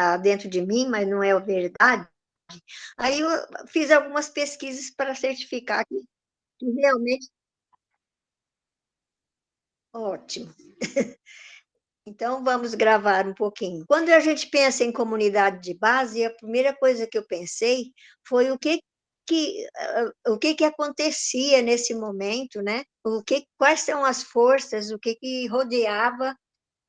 está dentro de mim, mas não é a verdade. Aí eu fiz algumas pesquisas para certificar que realmente ótimo. Então, vamos gravar um pouquinho. Quando a gente pensa em comunidade de base, a primeira coisa que eu pensei foi o que acontecia nesse momento, né? Quais são as forças, o que rodeava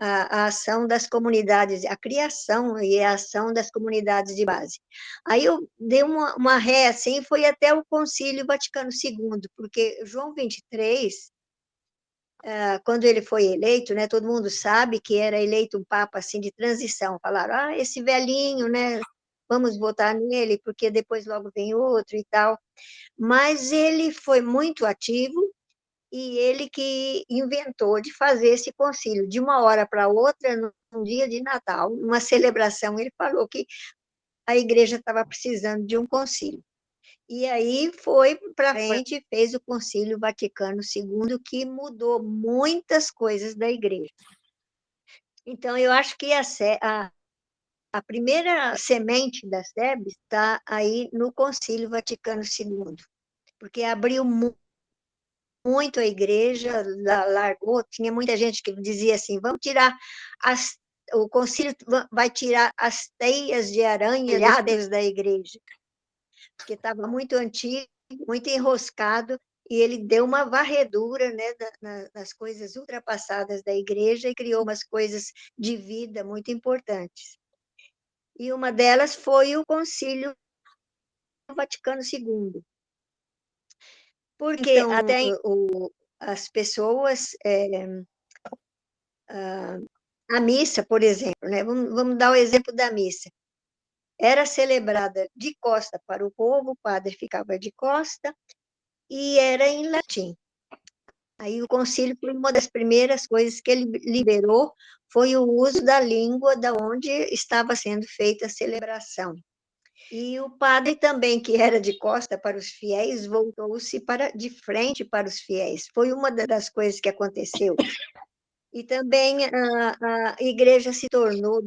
a ação das comunidades, a criação e a ação das comunidades de base. Aí eu dei uma ré assim, foi até o Concílio Vaticano II, porque João 23 quando ele foi eleito, né, todo mundo sabe que era eleito um papa assim de transição. Falaram, esse velhinho, né, vamos votar nele, porque depois logo vem outro e tal. Mas ele foi muito ativo e ele que inventou de fazer esse concílio de uma hora para outra, num dia de Natal, numa celebração. Ele falou que a igreja estava precisando de um concílio. E aí foi para frente e fez o Concílio Vaticano II, que mudou muitas coisas da igreja. Então, eu acho que a primeira semente da SEB está aí no Concílio Vaticano II, porque abriu muito a igreja, largou, tinha muita gente que dizia assim, vamos tirar o concílio vai tirar as teias de aranha dos telhados da igreja, porque estava muito antigo, muito enroscado, e ele deu uma varredura, né, nas coisas ultrapassadas da igreja e criou umas coisas de vida muito importantes. E uma delas foi o Concílio Vaticano II, porque então, até as pessoas, a missa, por exemplo, né, vamos dar o exemplo da missa, era celebrada de costa para o povo, o padre ficava de costa, e era em latim. Aí o concílio foi uma das primeiras coisas que ele liberou, foi o uso da língua da onde estava sendo feita a celebração. E o padre também, que era de costa para os fiéis, voltou-se de frente para os fiéis. Foi uma das coisas que aconteceu. E também a igreja se tornou,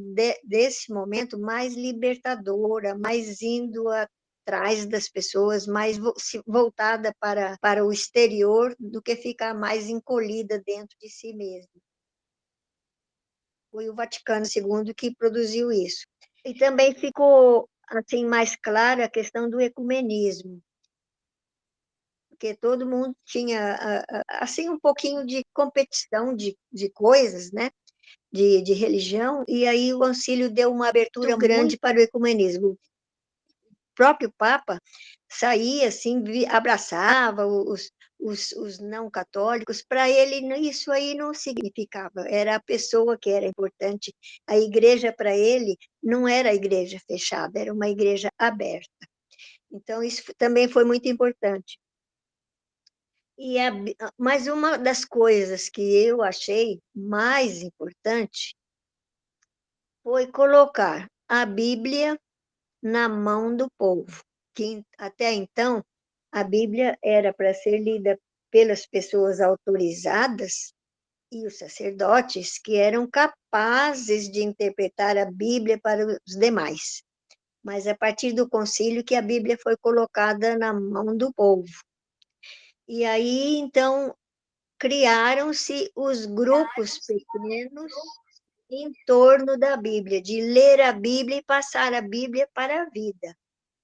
desse momento, mais libertadora, mais indo atrás das pessoas, mais voltada para o exterior do que ficar mais encolhida dentro de si mesma. Foi o Vaticano II que produziu isso. E também ficou assim mais clara a questão do ecumenismo, porque todo mundo tinha assim um pouquinho de competição de coisas, né? De religião, e aí o concílio deu uma abertura grande para o ecumenismo. O próprio Papa saía assim, abraçava os não católicos, para ele isso aí não significava, era a pessoa que era importante, a igreja para ele não era a igreja fechada, era uma igreja aberta. Então isso também foi muito importante. Mas uma das coisas que eu achei mais importante foi colocar a Bíblia na mão do povo, que até então a Bíblia era para ser lida pelas pessoas autorizadas e os sacerdotes que eram capazes de interpretar a Bíblia para os demais. Mas a partir do concílio que a Bíblia foi colocada na mão do povo. E aí, então, criaram-se os grupos pequenos em torno da Bíblia, de ler a Bíblia e passar a Bíblia para a vida,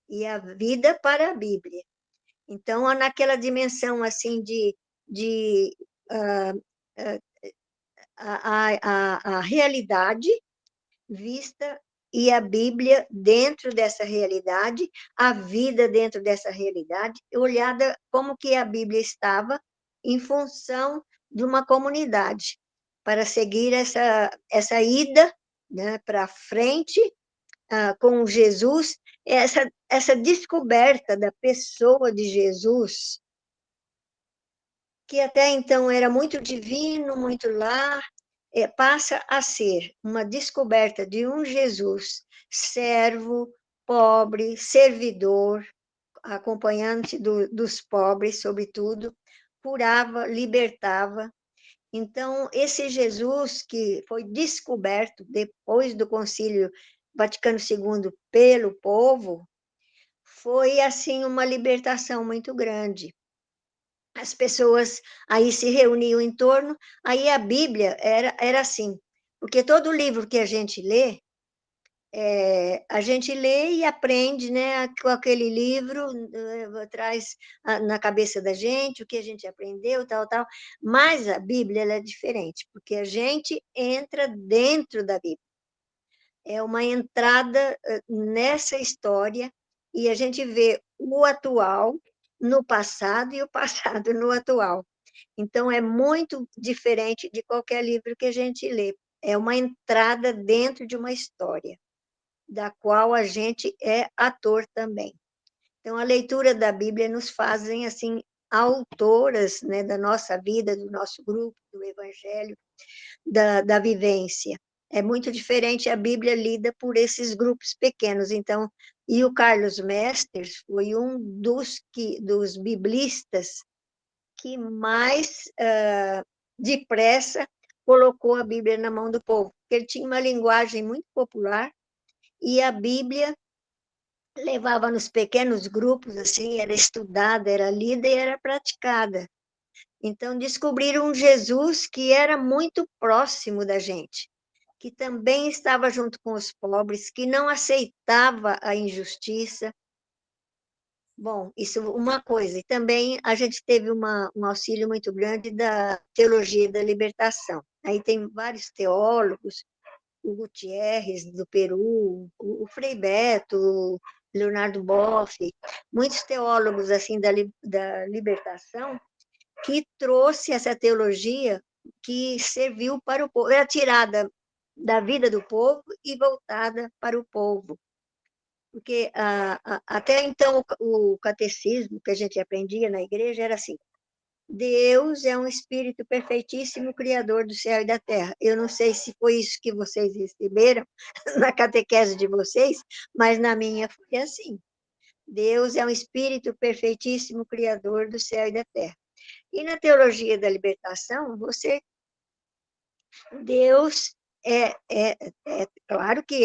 e a vida para a Bíblia. Então, naquela dimensão assim de uh, uh, a realidade vista e a Bíblia dentro dessa realidade, a vida dentro dessa realidade, olhada como que a Bíblia estava em função de uma comunidade, para seguir essa ida, né, para frente com Jesus, essa descoberta da pessoa de Jesus, que até então era muito divino, muito lá, passa a ser uma descoberta de um Jesus servo, pobre, servidor, acompanhante dos pobres, sobretudo, curava, libertava. Então, esse Jesus que foi descoberto depois do concílio Vaticano II pelo povo, foi assim uma libertação muito grande. As pessoas aí se reuniam em torno, aí a Bíblia era assim, porque todo livro que a gente lê e aprende, né, com aquele livro, traz na cabeça da gente o que a gente aprendeu, tal, tal, mas a Bíblia ela é diferente, porque a gente entra dentro da Bíblia, é uma entrada nessa história, e a gente vê o atual no passado e o passado no atual. Então, é muito diferente de qualquer livro que a gente lê. É uma entrada dentro de uma história, da qual a gente é ator também. Então, a leitura da Bíblia nos fazem, assim, autoras, né, da nossa vida, do nosso grupo, do Evangelho, da vivência. É muito diferente a Bíblia lida por esses grupos pequenos. Então, e o Carlos Mesters foi um dos biblistas que mais depressa colocou a Bíblia na mão do povo. Ele tinha uma linguagem muito popular e a Bíblia levava nos pequenos grupos, assim, era estudada, era lida e era praticada. Então, descobriram um Jesus que era muito próximo da gente, que também estava junto com os pobres, que não aceitava a injustiça. Bom, isso é uma coisa. E também a gente teve um auxílio muito grande da teologia da libertação. Aí tem vários teólogos, o Gutierrez, do Peru, o Frei Beto, o Leonardo Boff, muitos teólogos assim da libertação, que trouxe essa teologia que serviu para o povo, era tirada da vida do povo e voltada para o povo. Porque até então o catecismo que a gente aprendia na igreja era assim: Deus é um espírito perfeitíssimo, criador do céu e da terra. Eu não sei se foi isso que vocês receberam na catequese de vocês, mas na minha foi assim. Deus é um espírito perfeitíssimo, criador do céu e da terra. E na teologia da libertação, Deus é claro que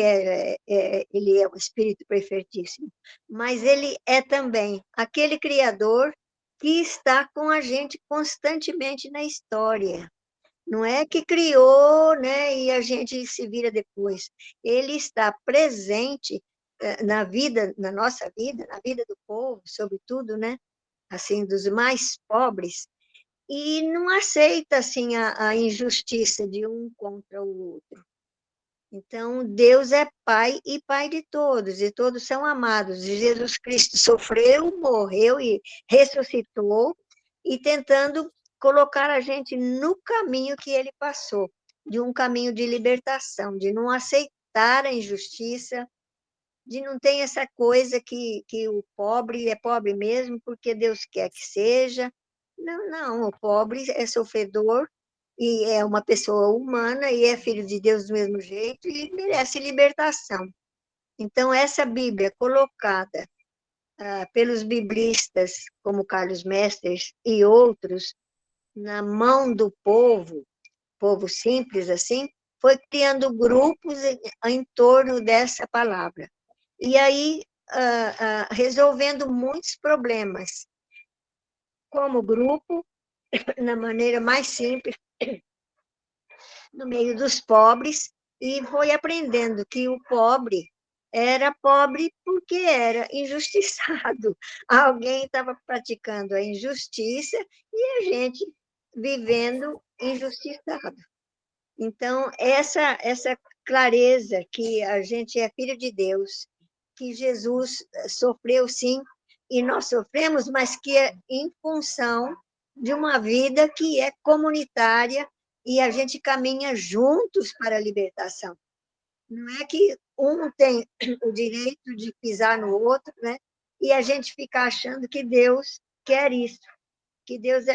ele é o Espírito perfeitíssimo, mas ele é também aquele Criador que está com a gente constantemente na história. Não é que criou, né, e a gente se vira depois. Ele está presente na vida, na nossa vida, na vida do povo, sobretudo, né, assim, dos mais pobres, e não aceita assim a injustiça de um contra o outro. Então, Deus é Pai e Pai de todos, e todos são amados. E Jesus Cristo sofreu, morreu e ressuscitou, e tentando colocar a gente no caminho que ele passou, de um caminho de libertação, de não aceitar a injustiça, de não ter essa coisa que o pobre é pobre mesmo porque Deus quer que seja. Não, não, o pobre é sofredor e é uma pessoa humana e é filho de Deus do mesmo jeito e merece libertação. Então, essa Bíblia colocada pelos biblistas, como Carlos Mesters e outros, na mão do povo simples assim, foi criando grupos em torno dessa palavra. E aí, resolvendo muitos problemas, como grupo, na maneira mais simples, no meio dos pobres, e foi aprendendo que o pobre era pobre porque era injustiçado. Alguém estava praticando a injustiça e a gente vivendo injustiçado. Então, essa clareza que a gente é filho de Deus, que Jesus sofreu sim, e nós sofremos, mas que é em função de uma vida que é comunitária e a gente caminha juntos para a libertação. Não é que um tem o direito de pisar no outro, né? E a gente fica achando que Deus quer isso, que Deus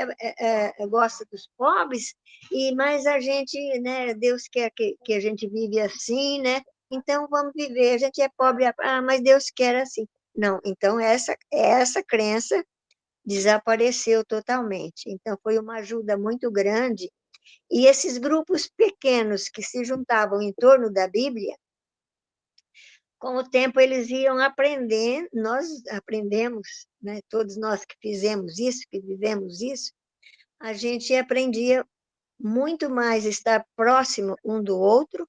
gosta dos pobres, mas a gente, né, Deus quer que a gente vive assim, né? Então vamos viver, a gente é pobre, mas Deus quer assim. Não, então essa crença desapareceu totalmente. Então foi uma ajuda muito grande, e esses grupos pequenos que se juntavam em torno da Bíblia Com o tempo eles iam aprendendo, nós aprendemos, né? Todos nós que fizemos isso, que vivemos isso, a gente aprendia muito mais estar próximo um do outro,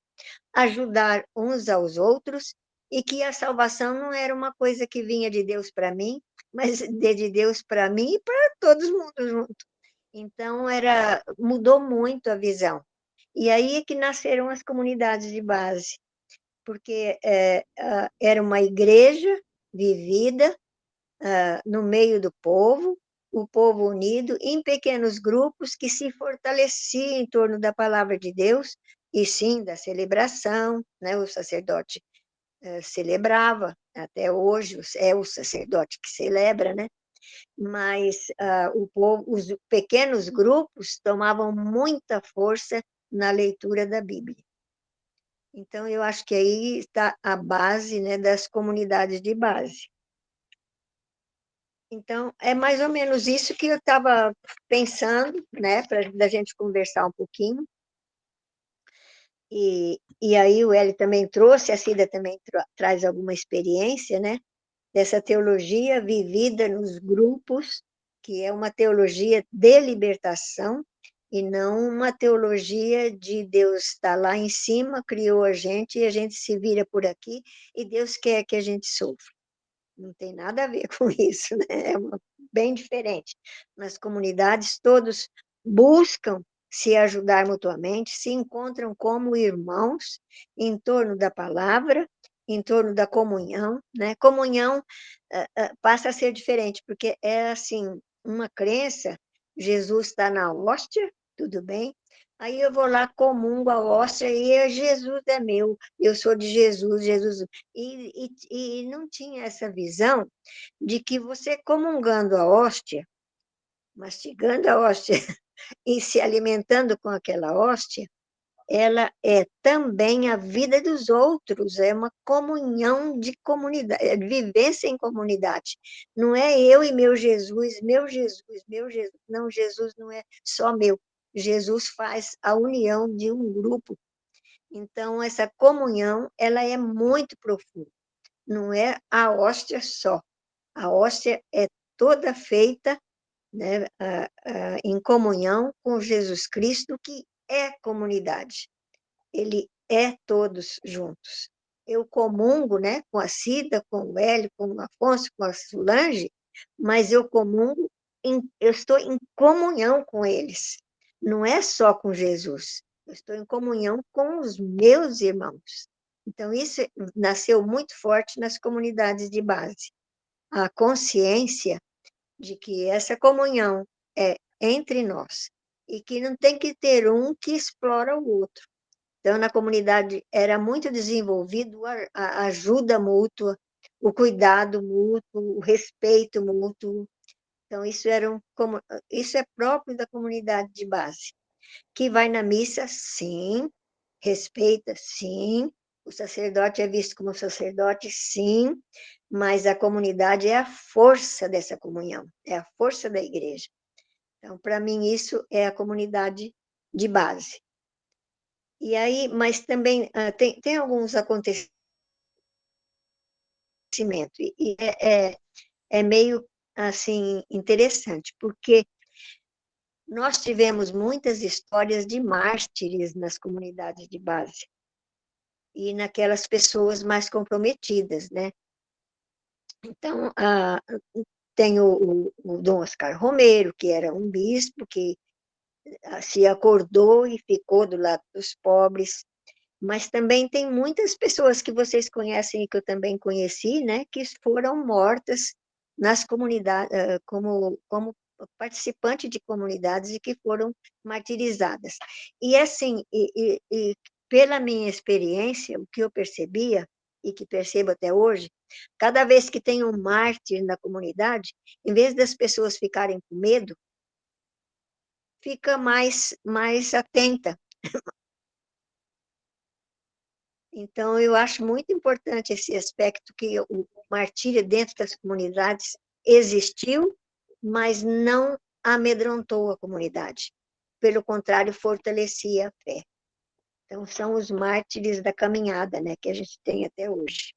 ajudar uns aos outros, e que a salvação não era uma coisa que vinha de Deus para mim, mas de Deus para mim e para todos mundo junto. Então, mudou muito a visão. E aí é que nasceram as comunidades de base, porque era uma igreja vivida no meio do povo, o povo unido em pequenos grupos que se fortaleciam em torno da palavra de Deus e sim da celebração, né? O sacerdote celebrava, até hoje é o sacerdote que celebra, né? Mas o povo, os pequenos grupos tomavam muita força na leitura da Bíblia. Então, eu acho que aí está a base, né, das comunidades de base. Então, é mais ou menos isso que eu estava pensando, né, para a gente conversar um pouquinho. E aí o Hélio também trouxe, a Cida também traz alguma experiência, né, dessa teologia vivida nos grupos, que é uma teologia de libertação, e não uma teologia de Deus estar lá em cima, criou a gente, e a gente se vira por aqui, e Deus quer que a gente sofra. Não tem nada a ver com isso, né? Bem diferente. Nas comunidades, todos buscam se ajudar mutuamente, se encontram como irmãos em torno da palavra, em torno da comunhão, né? Comunhão passa a ser diferente, porque é assim, uma crença, Jesus está na hóstia, tudo bem, aí eu vou lá, comungo a hóstia, e Jesus é meu, eu sou de Jesus, Jesus... E não tinha essa visão de que você comungando a hóstia, mastigando a hóstia e se alimentando com aquela hóstia, ela é também a vida dos outros, é uma comunhão de comunidade, é vivência em comunidade. Não é eu e meu Jesus, meu Jesus, meu Jesus. Não, Jesus não é só meu. Jesus faz a união de um grupo. Então, essa comunhão, ela é muito profunda. Não é a hóstia só. A hóstia é toda feita, né, em comunhão com Jesus Cristo, que é comunidade. Ele é todos juntos. Eu comungo, né, com a Cida, com o Hélio, com o Afonso, com a Solange, mas eu comungo, eu estou em comunhão com eles. Não é só com Jesus, eu estou em comunhão com os meus irmãos. Então, isso nasceu muito forte nas comunidades de base. A consciência de que essa comunhão é entre nós e que não tem que ter um que explora o outro. Então, na comunidade era muito desenvolvido a ajuda mútua, o cuidado mútuo, o respeito mútuo. Então, isso é próprio da comunidade de base, que vai na missa, sim, respeita, sim, o sacerdote é visto como sacerdote, sim, mas a comunidade é a força dessa comunhão, é a força da igreja. Então, para mim, isso é a comunidade de base. E aí, mas também tem alguns acontecimentos, e é meio assim interessante, porque nós tivemos muitas histórias de mártires nas comunidades de base e naquelas pessoas mais comprometidas, né? Então, tem o Dom Oscar Romero, que era um bispo que se acordou e ficou do lado dos pobres. Mas também tem muitas pessoas que vocês conhecem e que eu também conheci, né, que foram mortas nas comunidades, como participante de comunidades e que foram martirizadas. E assim, pela minha experiência, o que eu percebia e que percebo até hoje, cada vez que tem um mártir na comunidade, em vez das pessoas ficarem com medo, fica mais atenta. Então, eu acho muito importante esse aspecto que o martírio dentro das comunidades existiu, mas não amedrontou a comunidade. Pelo contrário, fortalecia a fé. Então, são os mártires da caminhada, né, que a gente tem até hoje.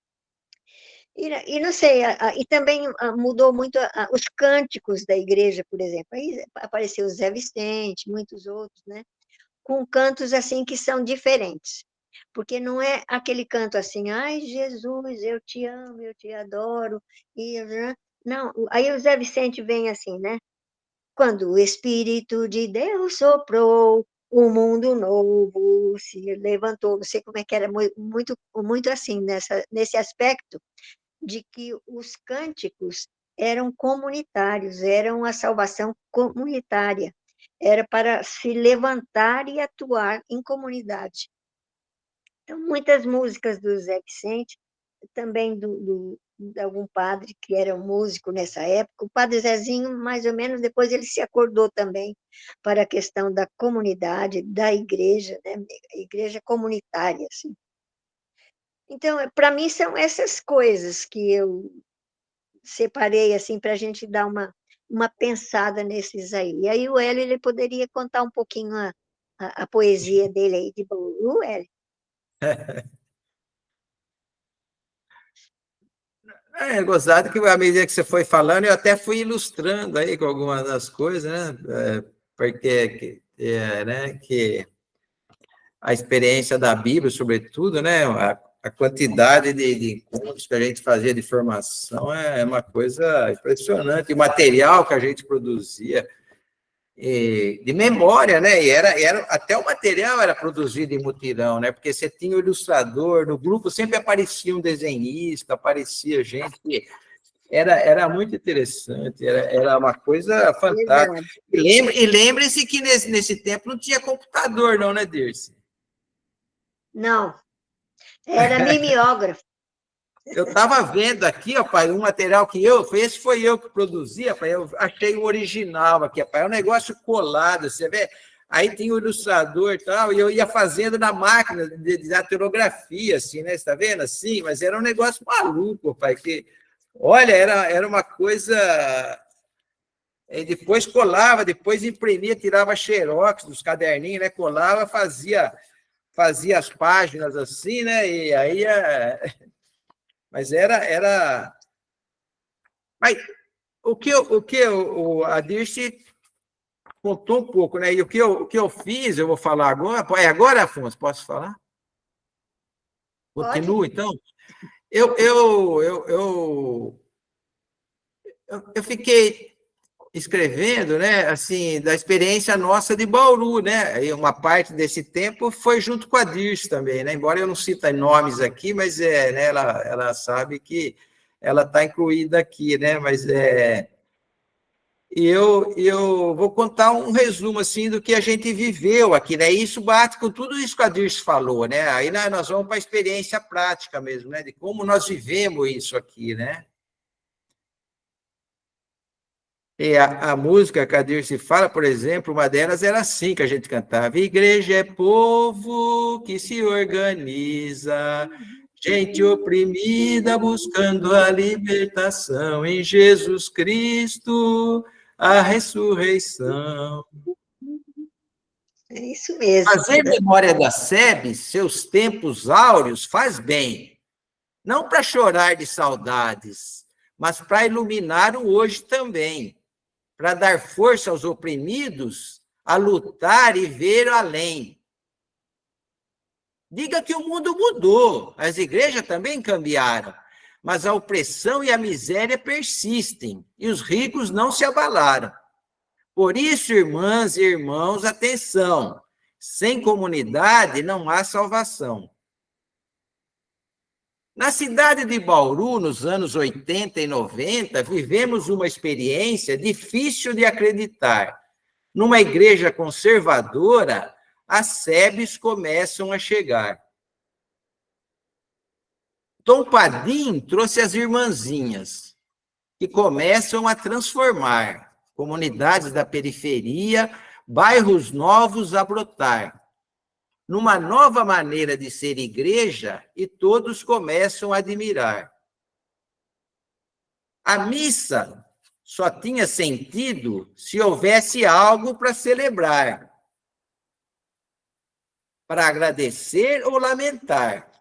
E não sei, e também mudou muito os cânticos da igreja, por exemplo. Aí apareceu o Zé Vicente, muitos outros, né? Com cantos assim que são diferentes. Porque não é aquele canto assim, ai, Jesus, eu te amo, eu te adoro. E, né? Não, aí o Zé Vicente vem assim, né? Quando o Espírito de Deus soprou, o mundo novo se levantou. Não sei como é que era, muito, muito assim, nesse aspecto de que os cânticos eram comunitários, eram a salvação comunitária, era para se levantar e atuar em comunidade. Então, muitas músicas do Zé Vicente, também de algum padre que era um músico nessa época, o padre Zezinho, mais ou menos, depois ele se acordou também para a questão da comunidade, da igreja, né? Igreja comunitária, assim. Então, para mim, são essas coisas que eu separei assim para a gente dar uma pensada nesses aí. E aí o Hélio ele poderia contar um pouquinho a poesia dele aí de Bauru, Hélio? É gozado que, à medida que você foi falando, eu até fui ilustrando aí com algumas das coisas, né? Porque né, que a experiência da Bíblia, sobretudo, né? A quantidade de encontros que a gente fazia de formação é uma coisa impressionante. O material que a gente produzia de memória, né? E era até o material era produzido em mutirão, né? Porque você tinha o ilustrador, no grupo sempre aparecia um desenhista, aparecia gente. Era muito interessante, era uma coisa fantástica. Verdade. E lembre-se que nesse tempo não tinha computador, não, né, Dirce? Não, era mimeógrafo. Eu estava vendo aqui, ó, pai, um material que esse foi eu que produzi, pai, eu achei o original aqui, pai, é um negócio colado, você vê? Aí tinha o ilustrador e tal, e eu ia fazendo na máquina de datilografia, assim, né? Você está vendo assim? Mas era um negócio maluco, pai, que, olha, era uma coisa. E depois colava, depois imprimia, tirava xerox dos caderninhos, né? Colava, fazia as páginas assim, né? E aí. Mas era. Mas a Dirce contou um pouco, né? E o que eu fiz, eu vou falar agora. É agora, Afonso, posso falar? Pode? Continuo, então? Eu, eu, eu, eu, eu fiquei escrevendo, né, assim, da experiência nossa de Bauru, né? E uma parte desse tempo foi junto com a Dirce também, né? Embora eu não cite nomes aqui, mas né, ela sabe que ela está incluída aqui, né? Mas eu vou contar um resumo assim do que a gente viveu aqui, né? E isso bate com tudo isso que a Dirce falou, né? Aí nós vamos para a experiência prática mesmo, né? De como nós vivemos isso aqui, né? E a música que a Dirce fala, por exemplo, uma delas era assim que a gente cantava: Igreja é povo que se organiza, gente oprimida buscando a libertação em Jesus Cristo, a ressurreição. É isso mesmo. Fazer memória da SEB, seus tempos áureos, faz bem, não para chorar de saudades, mas para iluminar o hoje também, para dar força aos oprimidos a lutar e ver além. Diga que o mundo mudou, as igrejas também cambiaram, mas a opressão e a miséria persistem e os ricos não se abalaram. Por isso, irmãs e irmãos, atenção, sem comunidade não há salvação. Na cidade de Bauru, nos anos 80 e 90, vivemos uma experiência difícil de acreditar. Numa igreja conservadora, as SEBs começam a chegar. Tom Padim trouxe as irmãzinhas, que começam a transformar comunidades da periferia, bairros novos a brotar, numa nova maneira de ser igreja, e todos começam a admirar. A missa só tinha sentido se houvesse algo para celebrar, para agradecer ou lamentar.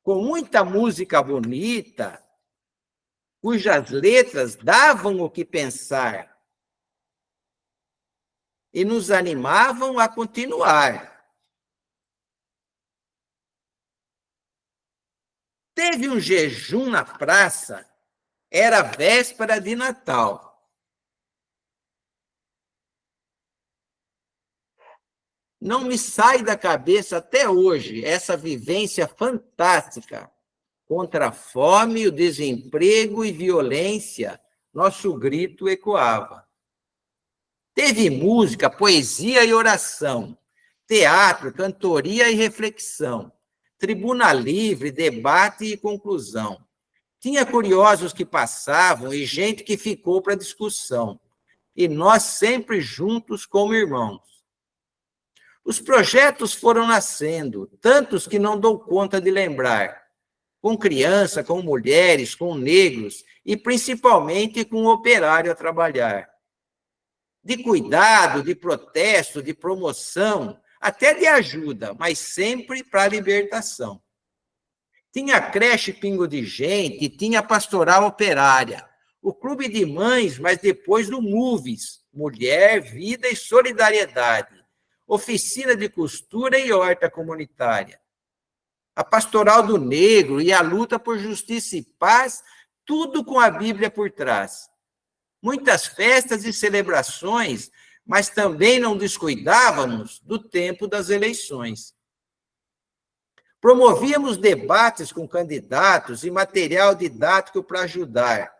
com muita música bonita, cujas letras davam o que pensar e nos animavam a continuar. Teve um jejum na praça, era véspera de Natal. Não me sai da cabeça até hoje essa vivência fantástica contra a fome, o desemprego e violência. Nosso grito ecoava. Teve música, poesia e oração, teatro, cantoria e reflexão, tribuna livre, debate e conclusão. Tinha curiosos que passavam e gente que ficou para discussão. E nós sempre juntos como irmãos. Os projetos foram nascendo, tantos que não dou conta de lembrar. Com criança, com mulheres, com negros e principalmente com o operário a trabalhar. De cuidado, de protesto, de promoção, até de ajuda, mas sempre para a libertação. Tinha creche Pingo de Gente, tinha pastoral operária, o clube de mães, mas depois do MUVES, Mulher, Vida e Solidariedade, oficina de costura e horta comunitária. A pastoral do negro e a luta por justiça e paz, tudo com a Bíblia por trás. Muitas festas e celebrações, mas também não descuidávamos do tempo das eleições. Promovíamos debates com candidatos e material didático para ajudar.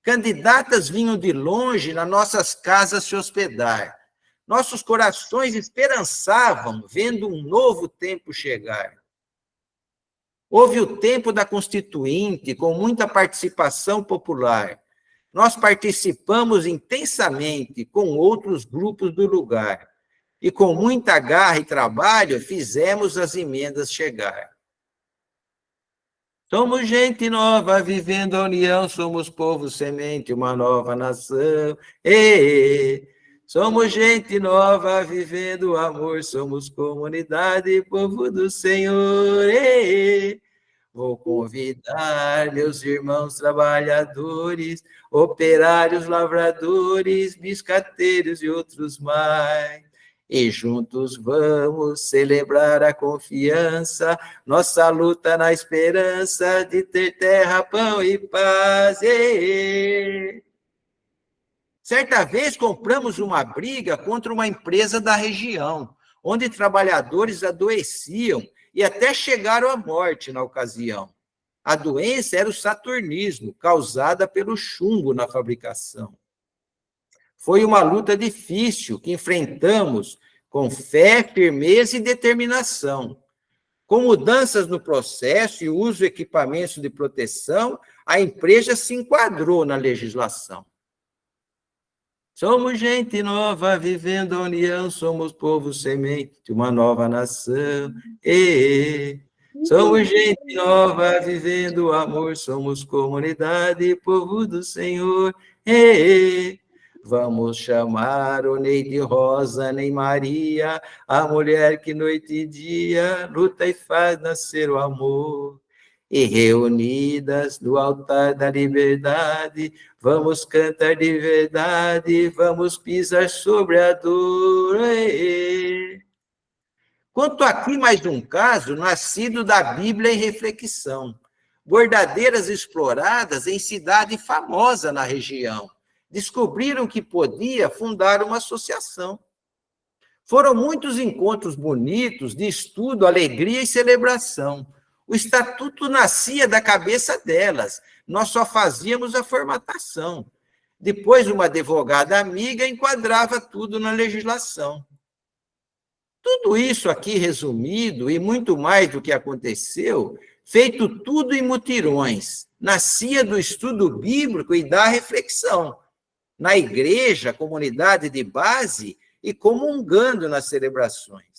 Candidatas vinham de longe nas nossas casas se hospedar. Nossos corações esperançavam, vendo um novo tempo chegar. Houve o tempo da Constituinte, com muita participação popular. Nós participamos intensamente com outros grupos do lugar. E com muita garra e trabalho, fizemos as emendas chegar. Somos gente nova, vivendo a união, somos povo semente, uma nova nação. Somos gente nova, vivendo o amor, somos comunidade, povo do Senhor. Vou convidar meus irmãos trabalhadores, operários, lavradores, biscateiros e outros mais. E juntos vamos celebrar a confiança, nossa luta na esperança de ter terra, pão e paz. Certa vez compramos uma briga contra uma empresa da região, onde trabalhadores adoeciam e até chegaram à morte na ocasião. A doença era o saturnismo, causada pelo chumbo na fabricação. Foi uma luta difícil que enfrentamos com fé, firmeza e determinação. Com mudanças no processo e uso de equipamentos de proteção, a empresa se enquadrou na legislação. Somos gente nova, vivendo a união, somos povo semente, uma nova nação. Somos gente nova, vivendo o amor, somos comunidade, povo do Senhor. Vamos chamar o Neide Rosa, nem Maria, a mulher que noite e dia luta e faz nascer o amor. E reunidas no altar da liberdade, vamos cantar de verdade, vamos pisar sobre a dor. Conto aqui mais um caso nascido da Bíblia em reflexão. Bordadeiras exploradas em cidade famosa na região. Descobriram que podia fundar uma associação. Foram muitos encontros bonitos de estudo, alegria e celebração. O estatuto nascia da cabeça delas, nós só fazíamos a formatação. Depois, uma advogada amiga enquadrava tudo na legislação. Tudo isso aqui resumido, e muito mais do que aconteceu, feito tudo em mutirões, nascia do estudo bíblico e da reflexão. Na igreja, comunidade de base e comungando nas celebrações.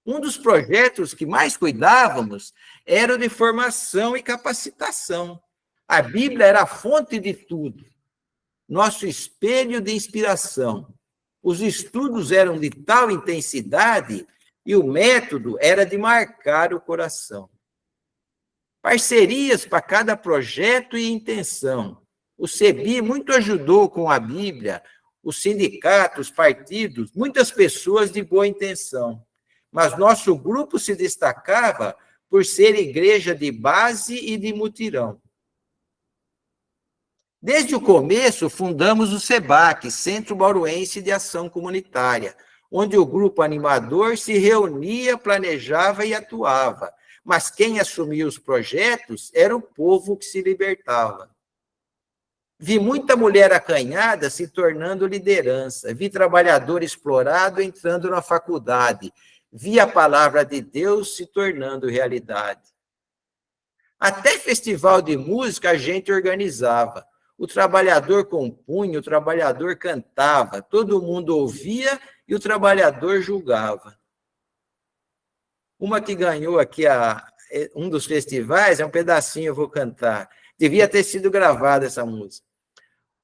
Um dos projetos que mais cuidávamos era o de formação e capacitação. A Bíblia era a fonte de tudo, nosso espelho de inspiração. Os estudos eram de tal intensidade e o método era de marcar o coração. Parcerias para cada projeto e intenção. O CEBI muito ajudou com a Bíblia, os sindicatos, partidos, muitas pessoas de boa intenção. Mas nosso grupo se destacava por ser igreja de base e de mutirão. Desde o começo, fundamos o SEBAC, Centro Bauruense de Ação Comunitária, onde o grupo animador se reunia, planejava e atuava. Mas quem assumia os projetos era o povo que se libertava. Vi muita mulher acanhada se tornando liderança, vi trabalhador explorado entrando na faculdade, vi a palavra de Deus se tornando realidade. Até festival de música a gente organizava. O trabalhador compunha, o trabalhador cantava, todo mundo ouvia e o trabalhador julgava. Uma que ganhou aqui um dos festivais, é um pedacinho, eu vou cantar. Devia ter sido gravada essa música.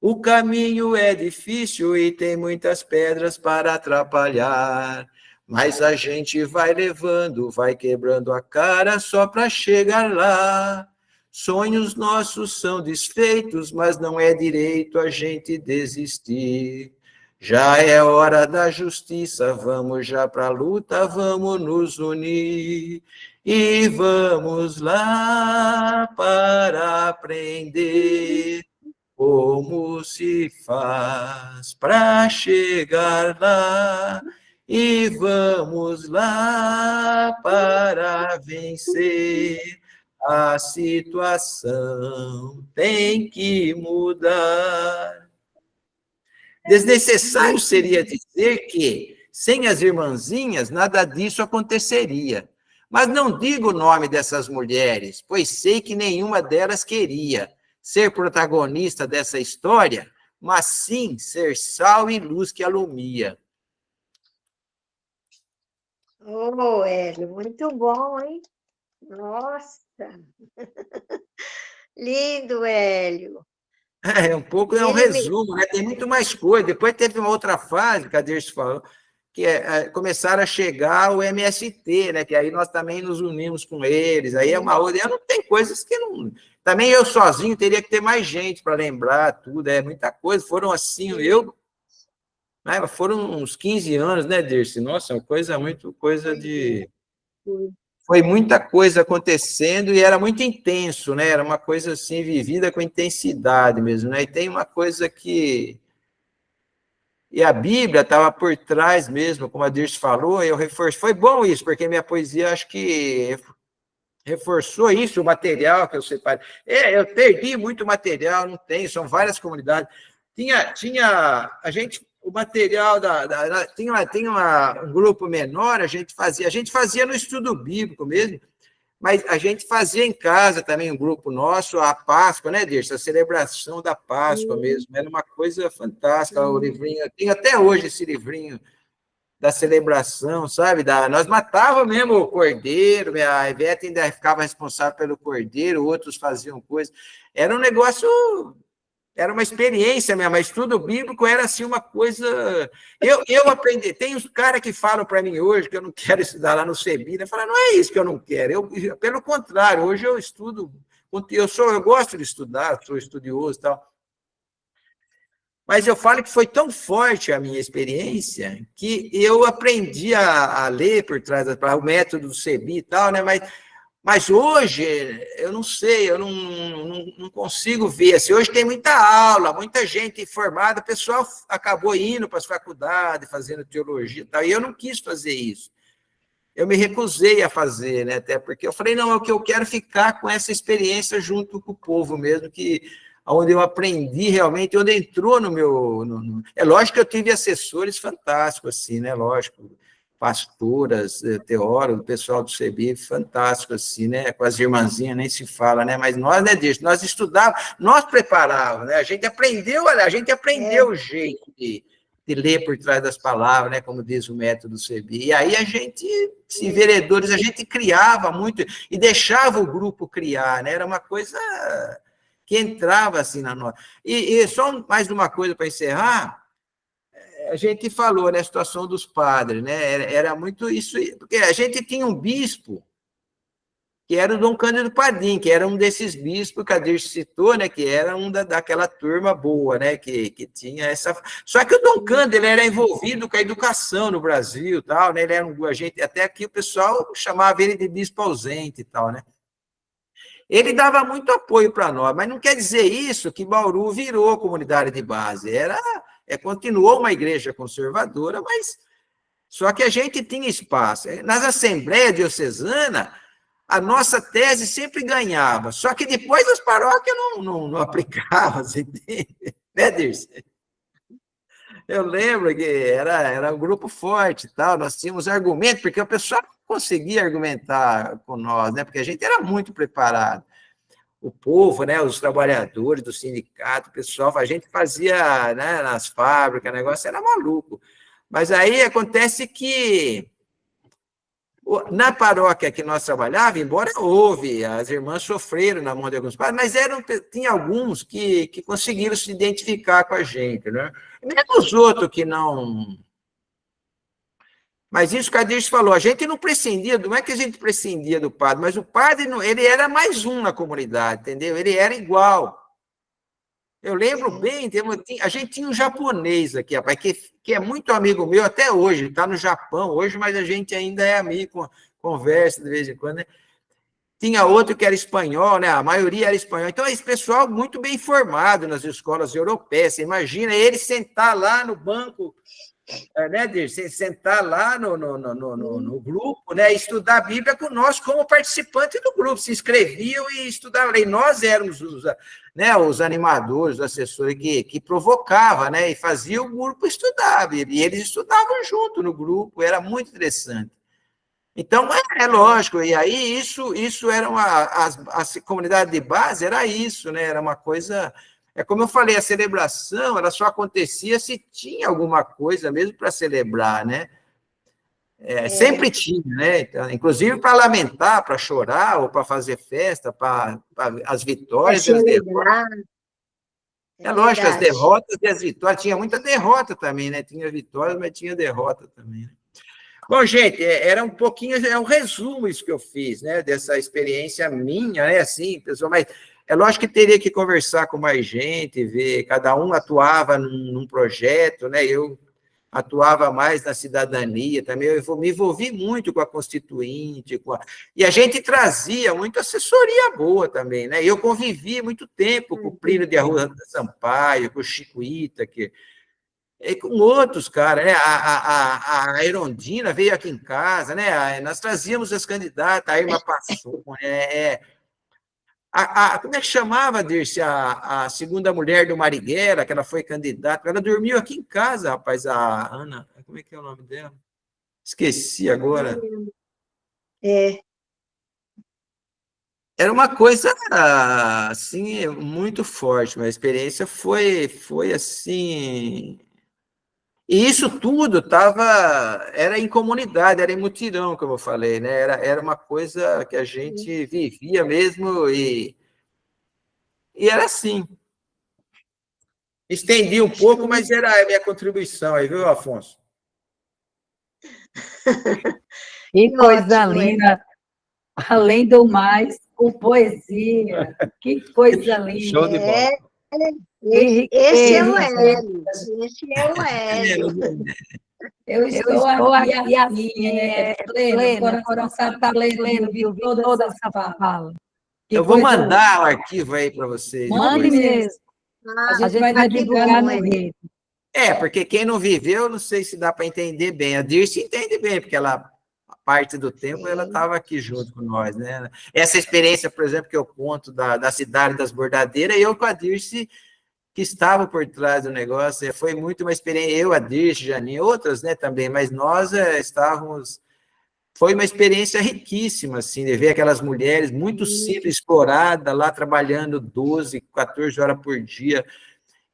O caminho é difícil e tem muitas pedras para atrapalhar, mas a gente vai levando, vai quebrando a cara só para chegar lá. Sonhos nossos são desfeitos, mas não é direito a gente desistir. Já é hora da justiça, vamos já para a luta, vamos nos unir. E vamos lá para aprender como se faz para chegar lá? E vamos lá para vencer. A situação tem que mudar. Desnecessário seria dizer que, sem as irmãzinhas, nada disso aconteceria. Mas não digo o nome dessas mulheres, pois sei que nenhuma delas queria ser protagonista dessa história, mas sim ser sal e luz que alumia. Ô, Hélio, muito bom, hein? Nossa! Lindo, Hélio. É um pouco, é um resumo, né? Tem muito mais coisa. Depois teve uma outra fase, que a Dirce falou, que começaram a chegar o MST, né? Que aí nós também nos unimos com eles. Aí é uma outra. Não tem coisas que não. Também eu sozinho teria que ter mais gente para lembrar tudo. É muita coisa. Foram assim, foram uns 15 anos, né, Dirce? Nossa, coisa de. Foi muita coisa acontecendo e era muito intenso, né? Era uma coisa assim, vivida com intensidade mesmo, né? E tem uma coisa que. E a Bíblia estava por trás mesmo, como a Dirce falou, eu reforço. Foi bom isso, porque minha poesia acho que reforçou isso, o material que eu separei. Eu perdi muito material, não tem, são várias comunidades. Tinha a gente, o material tinha um grupo menor, a gente fazia no estudo bíblico mesmo, mas a gente fazia em casa também, um grupo nosso, a Páscoa, né, Dirce? A celebração da Páscoa mesmo, era uma coisa fantástica, o livrinho, eu tenho até hoje esse livrinho da celebração, sabe? Nós matávamos mesmo o cordeiro, a Ivete ainda ficava responsável pelo cordeiro, outros faziam coisas. Era um negócio, era uma experiência mesmo, mas estudo bíblico era assim uma coisa. Eu aprendi. Tem os caras que falam para mim hoje que eu não quero estudar lá no CEBI, né? Falam, não é isso que eu não quero. Pelo contrário, hoje eu estudo, eu gosto de estudar, sou estudioso e tal. Mas eu falo que foi tão forte a minha experiência que eu aprendi a ler por trás o método do CEBI e tal, né? Mas hoje, eu não sei, eu não consigo ver. Assim, hoje tem muita aula, muita gente formada, o pessoal acabou indo para as faculdades, fazendo teologia e tal, e eu não quis fazer isso. Eu me recusei a fazer, né? Até porque eu falei, não, é o que eu quero ficar com essa experiência junto com o povo mesmo, onde eu aprendi realmente, onde entrou no meu... É lógico que eu tive assessores fantásticos, assim, né? Lógico, pastoras, teólogos, pessoal do CEBI, fantástico, assim, né? Com as irmãzinhas, nem se fala, né? Mas nós, né, nós estudávamos, nós preparávamos, né? A gente aprendeu o jeito de ler por trás das palavras, né? Como diz o método do CEBI. E aí a gente, se vereadores, a gente criava muito e deixava o grupo criar, né? Era uma coisa que entrava assim na nossa. E só mais uma coisa para encerrar, a gente falou, né, a situação dos padres, né? Era muito isso, porque a gente tinha um bispo que era o Dom Cândido Padim, que era um desses bispos que a Dirce citou, né, que era daquela turma boa, né, que tinha essa... Só que o Dom Cândido, ele era envolvido com a educação no Brasil, tal, né, ele era um agente, até aqui o pessoal chamava ele de bispo ausente e tal, né. Ele dava muito apoio para nós, mas não quer dizer isso que Bauru virou comunidade de base, continuou uma igreja conservadora, mas só que a gente tinha espaço. Nas assembleias diocesanas, a nossa tese sempre ganhava, só que depois as paróquias não aplicavam, você entende? Né, Dirce? Eu lembro que era um grupo forte e tal, nós tínhamos argumentos, porque o pessoal conseguia argumentar com nós, né? Porque a gente era muito preparado. O povo, né, os trabalhadores do sindicato, o pessoal, a gente fazia, né, nas fábricas, o negócio era maluco. Mas aí acontece que na paróquia que nós trabalhávamos, embora houve, as irmãs sofreram na mão de alguns padres, mas tinha alguns que conseguiram se identificar com a gente, né? Mesmo os outros que não... Mas isso que a Dirce falou, a gente não prescindia, não é que a gente prescindia do padre, mas o padre, ele era mais um na comunidade, entendeu? Ele era igual. Eu lembro bem, a gente tinha um japonês aqui, rapaz, que é muito amigo meu até hoje, está no Japão hoje, mas a gente ainda é amigo, conversa de vez em quando, né? Tinha outro que era espanhol, né? A maioria era espanhol. Então, esse pessoal muito bem formado nas escolas europeias. Você imagina ele sentar lá no banco, né, Dirce? Sentar lá no grupo, né? Estudar a Bíblia com nós como participante do grupo. Se inscreviam e estudavam. E nós éramos os animadores, os assessores que provocavam, né? E faziam o grupo estudar a Bíblia. E eles estudavam junto no grupo. Era muito interessante. Então, é lógico, e aí isso era a comunidade de base, era isso, né? Era uma coisa... É como eu falei, a celebração, ela só acontecia se tinha alguma coisa mesmo para celebrar, né? Sempre tinha, né? Então, inclusive para lamentar, para chorar, ou para fazer festa, para as vitórias e as derrotas. É lógico, as derrotas e as vitórias. Tinha muita derrota também, né? Tinha vitórias, mas tinha derrota também, né? Bom, gente, era um pouquinho, um resumo isso que eu fiz, né, dessa experiência minha, né, assim, pessoal, mas é lógico que teria que conversar com mais gente, ver, cada um atuava num projeto, né, eu atuava mais na cidadania também, eu me envolvi muito com a Constituinte, e a gente trazia muita assessoria boa também, né, eu convivi muito tempo com o Plínio de Arruda Sampaio, com o Chico Ita, e com outros caras, né? A Erondina veio aqui em casa, né? Nós trazíamos as candidatas, a Irma Passou, né? Como é que chamava, Dirce, a segunda mulher do Marighella, que ela foi candidata? Ela dormiu aqui em casa, rapaz, a Ana. Como é que é o nome dela? Esqueci agora. Era uma coisa, assim, muito forte, mas a experiência foi assim... E isso tudo era em comunidade, era em mutirão, como eu falei, né? Era uma coisa que a gente vivia mesmo e era assim. Estendi um pouco, mas era a minha contribuição aí, viu, Afonso? Que coisa linda! Além do mais, com poesia. Que coisa linda! Show de bola. Esse é o Hélio. Esse é o Hélio. Eu estou aqui assim, plena, coração está pleno, viu toda essa fala. Eu vou mandar o arquivo aí para vocês. Mande mesmo. A gente vai divulgar no rede. Porque quem não viveu, não sei se dá para entender bem. A Dirce entende bem, porque ela, parte do tempo, ela estava aqui junto com nós, né? Essa experiência, por exemplo, que eu conto da cidade das bordadeiras, eu com a Dirce, que estava por trás do negócio, foi muito uma experiência, eu, a Dirce, Janine, outras, né, também, mas nós estávamos... Foi uma experiência riquíssima, assim, de ver aquelas mulheres muito simples, exploradas, lá trabalhando 12, 14 horas por dia.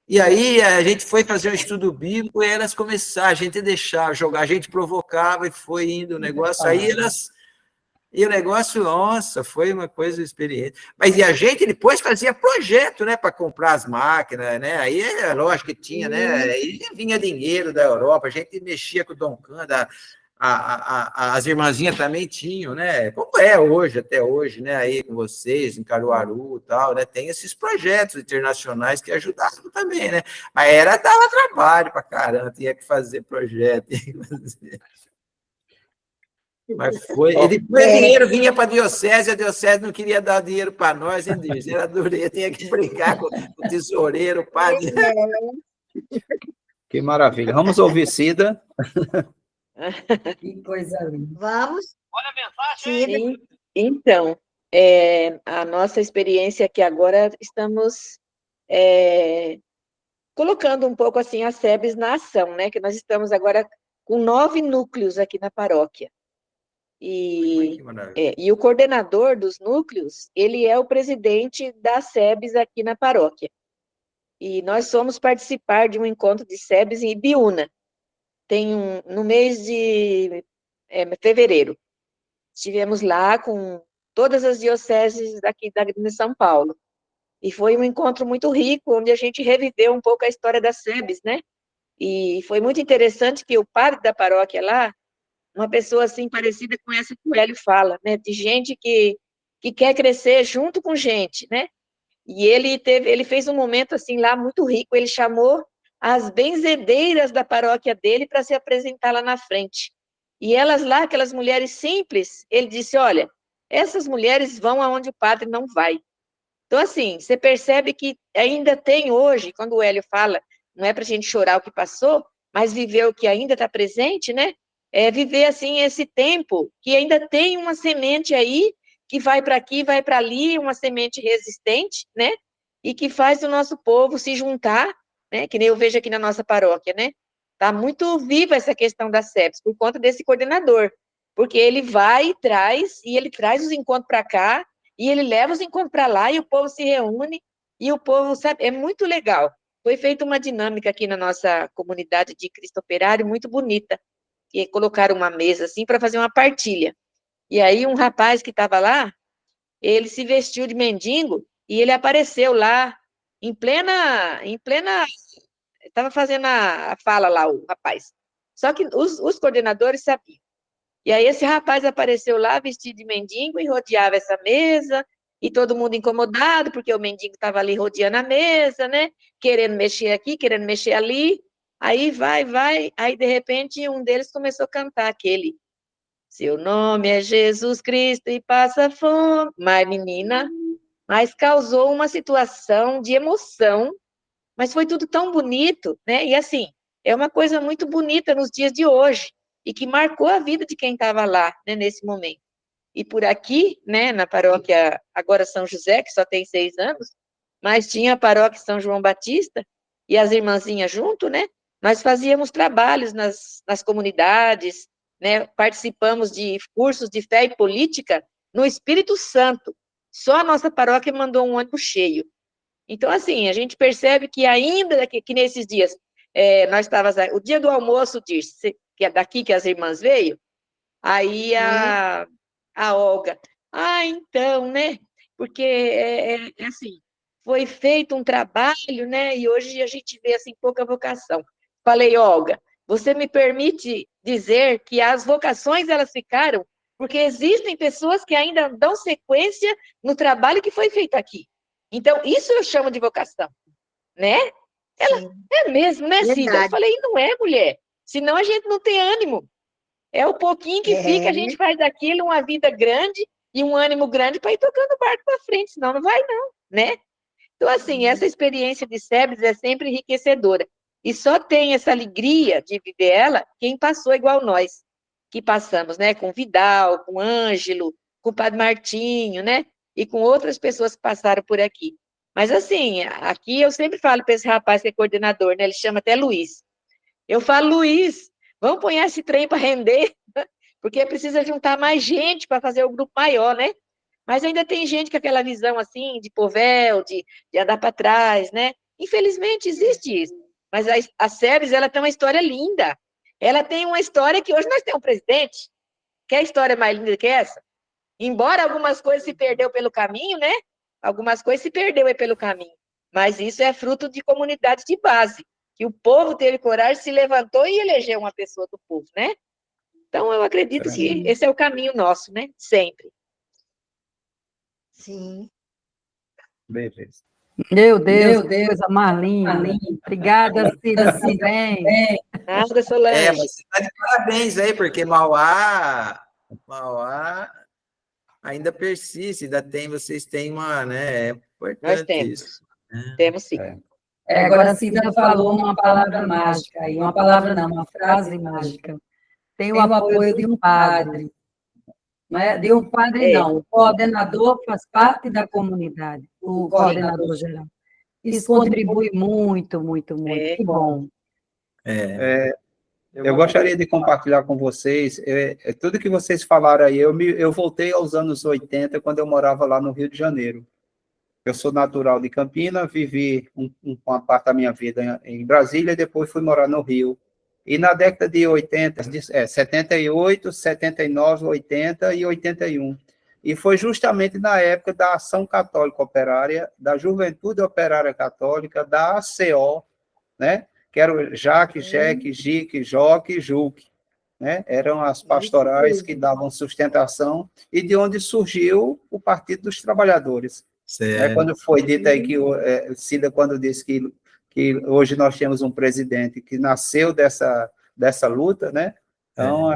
E aí a gente foi fazer um estudo bíblico e elas começaram, a gente deixava jogar, a gente provocava e foi indo o negócio. Aí elas... E o negócio, nossa, foi uma coisa experiente. Mas e a gente depois fazia projeto, né, para comprar as máquinas, né? Aí é lógico que tinha, né? Aí vinha dinheiro da Europa, a gente mexia com o Dom Cândido, as irmãzinhas também tinham, né? Como é hoje, até hoje, né? Aí com vocês, em Caruaru e tal, né? Tem esses projetos internacionais que ajudaram também, né? Mas dava trabalho para caramba, tinha que fazer projeto, tinha que fazer. Mas foi. E depois o dinheiro vinha para a diocese não queria dar dinheiro para nós, hein, Dirce? Era dureza, tinha que brigar com o tesoureiro, o padre. Que maravilha. Vamos ouvir Cida. Que coisa linda. Vamos, Olha a mensagem. Cida. Então, a nossa experiência aqui agora, estamos colocando um pouco assim as SEBs na ação, né? Que nós estamos agora com 9 núcleos aqui na paróquia. Que maravilha. E o coordenador dos núcleos, ele é o presidente das SEBs aqui na paróquia. E nós fomos participar de um encontro de SEBs em Ibiúna, no mês de fevereiro. Estivemos lá com todas as dioceses daqui de São Paulo. E foi um encontro muito rico, onde a gente reviveu um pouco a história das SEBs, né? E foi muito interessante que o padre da paróquia lá, uma pessoa assim parecida com essa que o Hélio fala, né? De gente que quer crescer junto com gente, né? E ele fez um momento assim lá muito rico, ele chamou as benzedeiras da paróquia dele para se apresentar lá na frente. E elas lá, aquelas mulheres simples, ele disse, olha, essas mulheres vão aonde o padre não vai. Então, assim, você percebe que ainda tem hoje, quando o Hélio fala, não é para a gente chorar o que passou, mas viver o que ainda está presente, né? É viver, assim, esse tempo que ainda tem uma semente aí, que vai para aqui, vai para ali, uma semente resistente, né? E que faz o nosso povo se juntar, né? Que nem eu vejo aqui na nossa paróquia, né? Está muito viva essa questão da SEPS, por conta desse coordenador, porque ele vai e ele traz os encontros para cá, e ele leva os encontros para lá, e o povo se reúne, e o povo, sabe, é muito legal. Foi feita uma dinâmica aqui na nossa comunidade de Cristo Operário, muito bonita, que colocaram uma mesa assim para fazer uma partilha. E aí um rapaz que estava lá, ele se vestiu de mendigo, e ele apareceu lá, estava fazendo a fala lá, o rapaz. Só que os coordenadores sabiam. E aí esse rapaz apareceu lá, vestido de mendigo, e rodeava essa mesa, e todo mundo incomodado, porque o mendigo estava ali rodeando a mesa, né? Querendo mexer aqui, querendo mexer ali. Aí vai, aí de repente um deles começou a cantar aquele, seu nome é Jesus Cristo e passa fome. Mas, menina, causou uma situação de emoção, mas foi tudo tão bonito, né? E assim, é uma coisa muito bonita nos dias de hoje, e que marcou a vida de quem estava lá, né, nesse momento. E por aqui, né, na paróquia, agora São José, que só tem 6 anos, mas tinha a paróquia São João Batista, e as irmãzinhas junto, né? Nós fazíamos trabalhos nas comunidades, né? Participamos de cursos de fé e política no Espírito Santo. Só a nossa paróquia mandou um ônibus cheio. Então, assim, a gente percebe que ainda que nesses dias, nós estávamos, o dia do almoço, disse, que é daqui que as irmãs veio, aí a Olga, então, né, porque assim, foi feito um trabalho, né, e hoje a gente vê, assim, pouca vocação. Falei, Olga, você me permite dizer que as vocações, elas ficaram, porque existem pessoas que ainda dão sequência no trabalho que foi feito aqui. Então, isso eu chamo de vocação, né? Ela, é mesmo, né, Cida? Eu falei, não é, mulher, senão a gente não tem ânimo. É o pouquinho que fica, a gente faz daquilo uma vida grande e um ânimo grande para ir tocando o barco para frente, senão não vai não, né? Então, assim, essa experiência de SEBS é sempre enriquecedora. E só tem essa alegria de viver ela quem passou igual nós, que passamos, né? Com Vidal, com Ângelo, com o Padre Martinho, né? E com outras pessoas que passaram por aqui. Mas, assim, aqui eu sempre falo para esse rapaz que é coordenador, né? Ele chama até Luiz. Eu falo, Luiz, vamos pôr esse trem para render, porque precisa juntar mais gente para fazer o grupo maior, né? Mas ainda tem gente com aquela visão assim, de povel, de andar para trás, né? Infelizmente existe isso. Mas a SEBS, ela tem uma história linda. Ela tem uma história que hoje nós temos um presidente. Quer história mais linda que essa? Embora algumas coisas se perdeu pelo caminho, né? Algumas coisas se perdeu aí pelo caminho. Mas isso é fruto de comunidades de base, que o povo teve coragem, se levantou e elegeu uma pessoa do povo, né? Então, eu acredito que esse é o caminho nosso, né? Sempre. Sim. Beleza. Meu Deus, que coisa mais linda. Obrigada, Cida, também. Nada, É, Solange. mas você está de parabéns aí, porque Mauá ainda persiste, vocês têm uma, né? É Nós importante isso. temos. Temos sim. Agora, a Cida falou uma palavra mágica, aí, uma palavra não, uma frase mágica. Tem o apoio de um padre. Não é? De um padre, não. O coordenador faz parte da comunidade, o coordenador geral. Isso contribui muito, muito, muito. Que bom. Eu gostaria de compartilhar com vocês tudo que vocês falaram aí. Eu voltei aos anos 80, quando eu morava lá no Rio de Janeiro. Eu sou natural de Campinas, vivi uma parte da minha vida em Brasília e depois fui morar no Rio. E na década de 80, 78, 79, 80 e 81. E foi justamente na época da Ação Católica Operária, da Juventude Operária Católica, da ACO, né? Que eram Jaque, Jeque, Jique, Joque e Juque. Né? Eram as pastorais que davam sustentação e de onde surgiu o Partido dos Trabalhadores. Quando foi dito aí que Cida, quando disse que hoje nós temos um presidente que nasceu dessa luta, né? Então,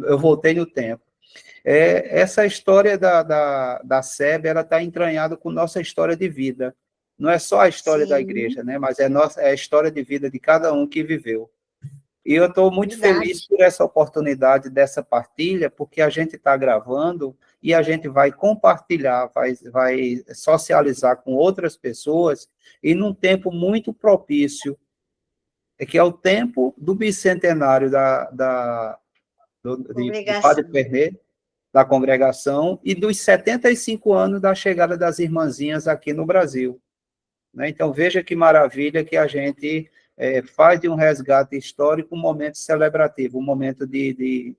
eu voltei no tempo. Essa história da SEB, ela está entranhada com nossa história de vida. Não é só a história da igreja, né? Mas é a história de vida de cada um que viveu. E eu estou muito feliz por essa oportunidade dessa partilha, porque a gente está gravando e a gente vai compartilhar, vai socializar com outras pessoas, e num tempo muito propício, que é o tempo do bicentenário de Padre Pernê, da congregação, e dos 75 anos da chegada das irmãzinhas aqui no Brasil. Né? Então, veja que maravilha que a gente faz de um resgate histórico um momento celebrativo, um momento de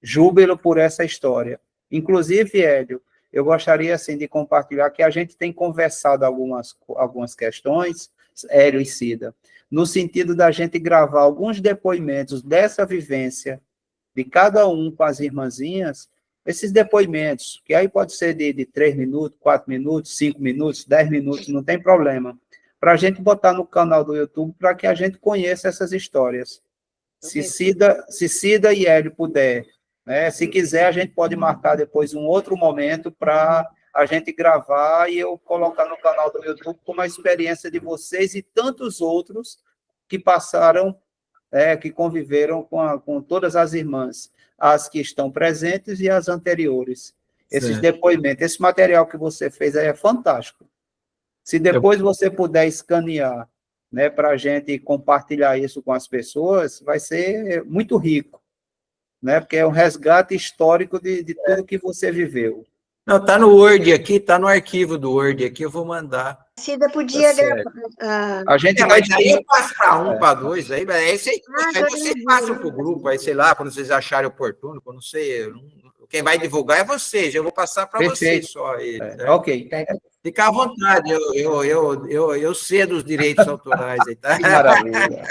júbilo por essa história. Inclusive, Hélio, eu gostaria assim, de compartilhar que a gente tem conversado algumas questões, Hélio e Cida, no sentido da gente gravar alguns depoimentos dessa vivência de cada um com as irmãzinhas, esses depoimentos, que aí pode ser de 3 minutos, 4 minutos, 5 minutos, 10 minutos, não tem problema, para a gente botar no canal do YouTube para que a gente conheça essas histórias. Se Cida e Hélio puder, né, se quiser, a gente pode marcar depois um outro momento para a gente gravar e eu colocar no canal do YouTube como a experiência de vocês e tantos outros que passaram, que conviveram com todas as irmãs, as que estão presentes e as anteriores. Esses depoimentos, esse material que você fez aí é fantástico. Se depois você puder escanear, né, para a gente compartilhar isso com as pessoas, vai ser muito rico, né, porque é um resgate histórico de tudo que você viveu. Não, está no Word aqui, está no arquivo do Word aqui, eu vou mandar. Cida podia gravar. A gente vai aí eu passo para para 2, aí vocês passam para o grupo, aí sei lá, quando vocês acharem oportuno, quando não sei, quem vai divulgar é vocês, eu vou passar para vocês só. Ok. Fica à vontade, eu cedo os direitos autorais aí, tá? Que maravilha.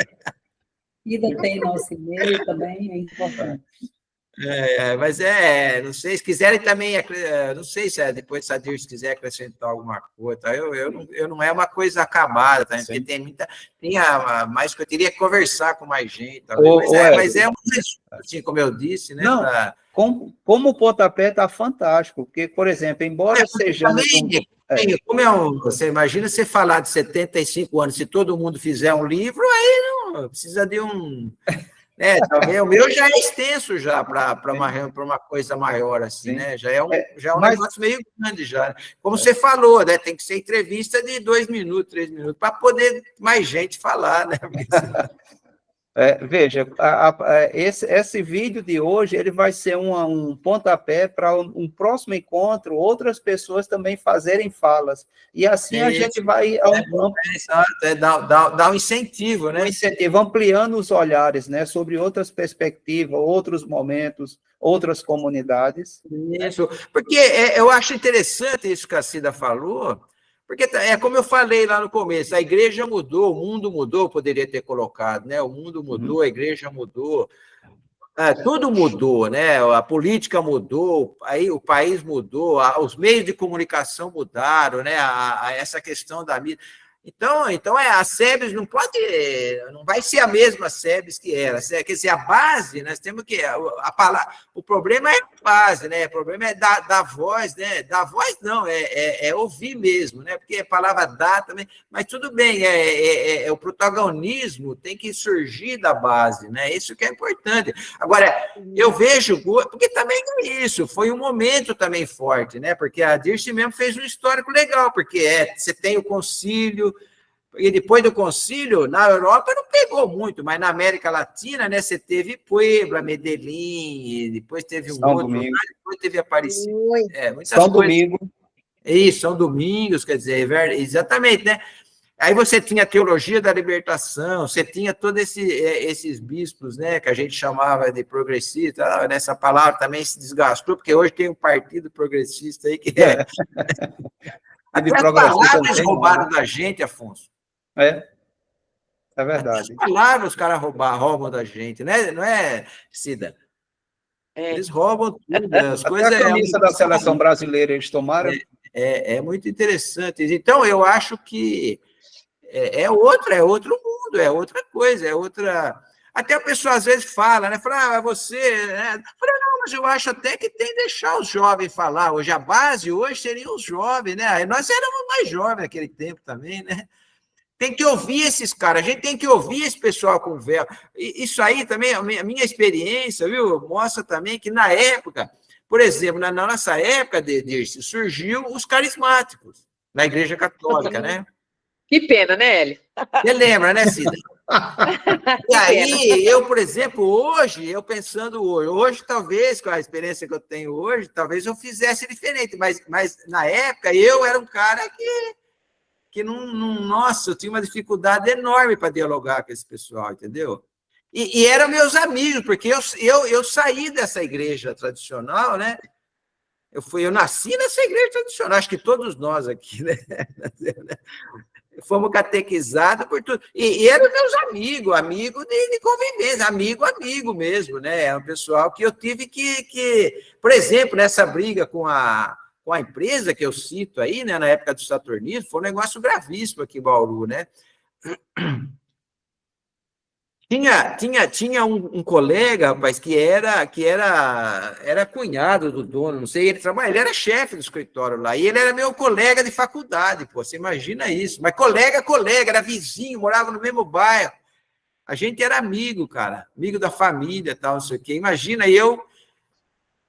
Cida tem nosso e-mail também, é importante. Mas não sei, se quiserem também, não sei se depois se a Dirce quiser acrescentar alguma coisa, tá? Eu não é uma coisa acabada, tá? Porque tem mais que eu teria que conversar com mais gente, tá? Mas é assim, como eu disse, né? Não, como o pontapé está fantástico, porque, por exemplo, embora sejamos... Você imagina você falar de 75 anos, se todo mundo fizer um livro, aí não precisa de um... Talvez o meu já é extenso já para uma coisa maior, assim, né? Já é um negócio meio grande já. Como você falou, né? Tem que ser entrevista de 2 minutos, 3 minutos, para poder mais gente falar, né? Veja, esse vídeo de hoje ele vai ser um pontapé para um próximo encontro, outras pessoas também fazerem falas. E assim a gente vai dar um incentivo, né? Um incentivo, ampliando os olhares, né, sobre outras perspectivas, outros momentos, outras comunidades. Isso, porque eu acho interessante isso que a Cida falou, porque como eu falei lá no começo, a igreja mudou, o mundo mudou, poderia ter colocado, né? O mundo mudou, a igreja mudou. Tudo mudou, né? A política mudou, aí o país mudou, os meios de comunicação mudaram, né? Essa questão da mídia. Então a SEBS não vai ser a mesma SEBS que era. Quer dizer, a base, nós temos que. O problema é a base, né? O problema é da voz, né? Da voz não, é ouvir mesmo, né? Porque a palavra dar também, mas tudo bem, o protagonismo tem que surgir da base, né? Isso que é importante. Agora, eu vejo, porque também é isso, foi um momento também forte, né? Porque a Dirce mesmo fez um histórico legal, porque você tem o concílio. E depois do concílio, na Europa não pegou muito, mas na América Latina, né, você teve Puebla, Medellín, depois teve São Domingo. Depois teve Aparecida. Muitas São coisas. Domingo. Isso, São Domingos, quer dizer, exatamente, né? Aí você tinha a teologia da libertação, você tinha todos esses bispos, né, que a gente chamava de progressista, nessa palavra também se desgastou, porque hoje tem um partido progressista aí que é... Até as palavras roubaram da gente, Afonso. É verdade. As palavras os caras roubam da gente, né? Não é, Cida? Eles roubam tudo. As coisas, a camisa da seleção brasileira eles tomaram. É muito interessante. Então, eu acho que é outro mundo, é outra coisa, é outra... Até a pessoa às vezes fala, né? Fala, você... Né? Fala, não, mas eu acho até que tem que deixar os jovens falar. Hoje, a base hoje seriam os jovens, né? Nós éramos mais jovens naquele tempo também, né? Tem que ouvir esses caras, a gente tem que ouvir esse pessoal com véu. Isso aí também, a minha experiência, viu, mostra também que na época, por exemplo, na nossa época, surgiu os carismáticos na Igreja Católica, né? Que pena, né, Hélio? Você lembra, né, Cida? E aí, eu, por exemplo, hoje, hoje talvez, com a experiência que eu tenho hoje, talvez eu fizesse diferente, mas na época eu era um cara que nossa, eu tinha uma dificuldade enorme para dialogar com esse pessoal, entendeu? E eram meus amigos, porque eu saí dessa igreja tradicional, né? Eu nasci nessa igreja tradicional, acho que todos nós aqui, né? Fomos catequizados por tudo. E eram meus amigos de convivência, amigo mesmo, né? É um pessoal que eu tive que... Por exemplo, nessa briga com a empresa que eu cito aí, né, na época do Saturnismo, foi um negócio gravíssimo aqui em Bauru, né? Tinha um colega, rapaz, que era cunhado do dono, não sei, ele era chefe do escritório lá, e ele era meu colega de faculdade, pô, você imagina isso, mas colega, era vizinho, morava no mesmo bairro, a gente era amigo, cara, amigo da família, tal, não sei o quê, imagina, eu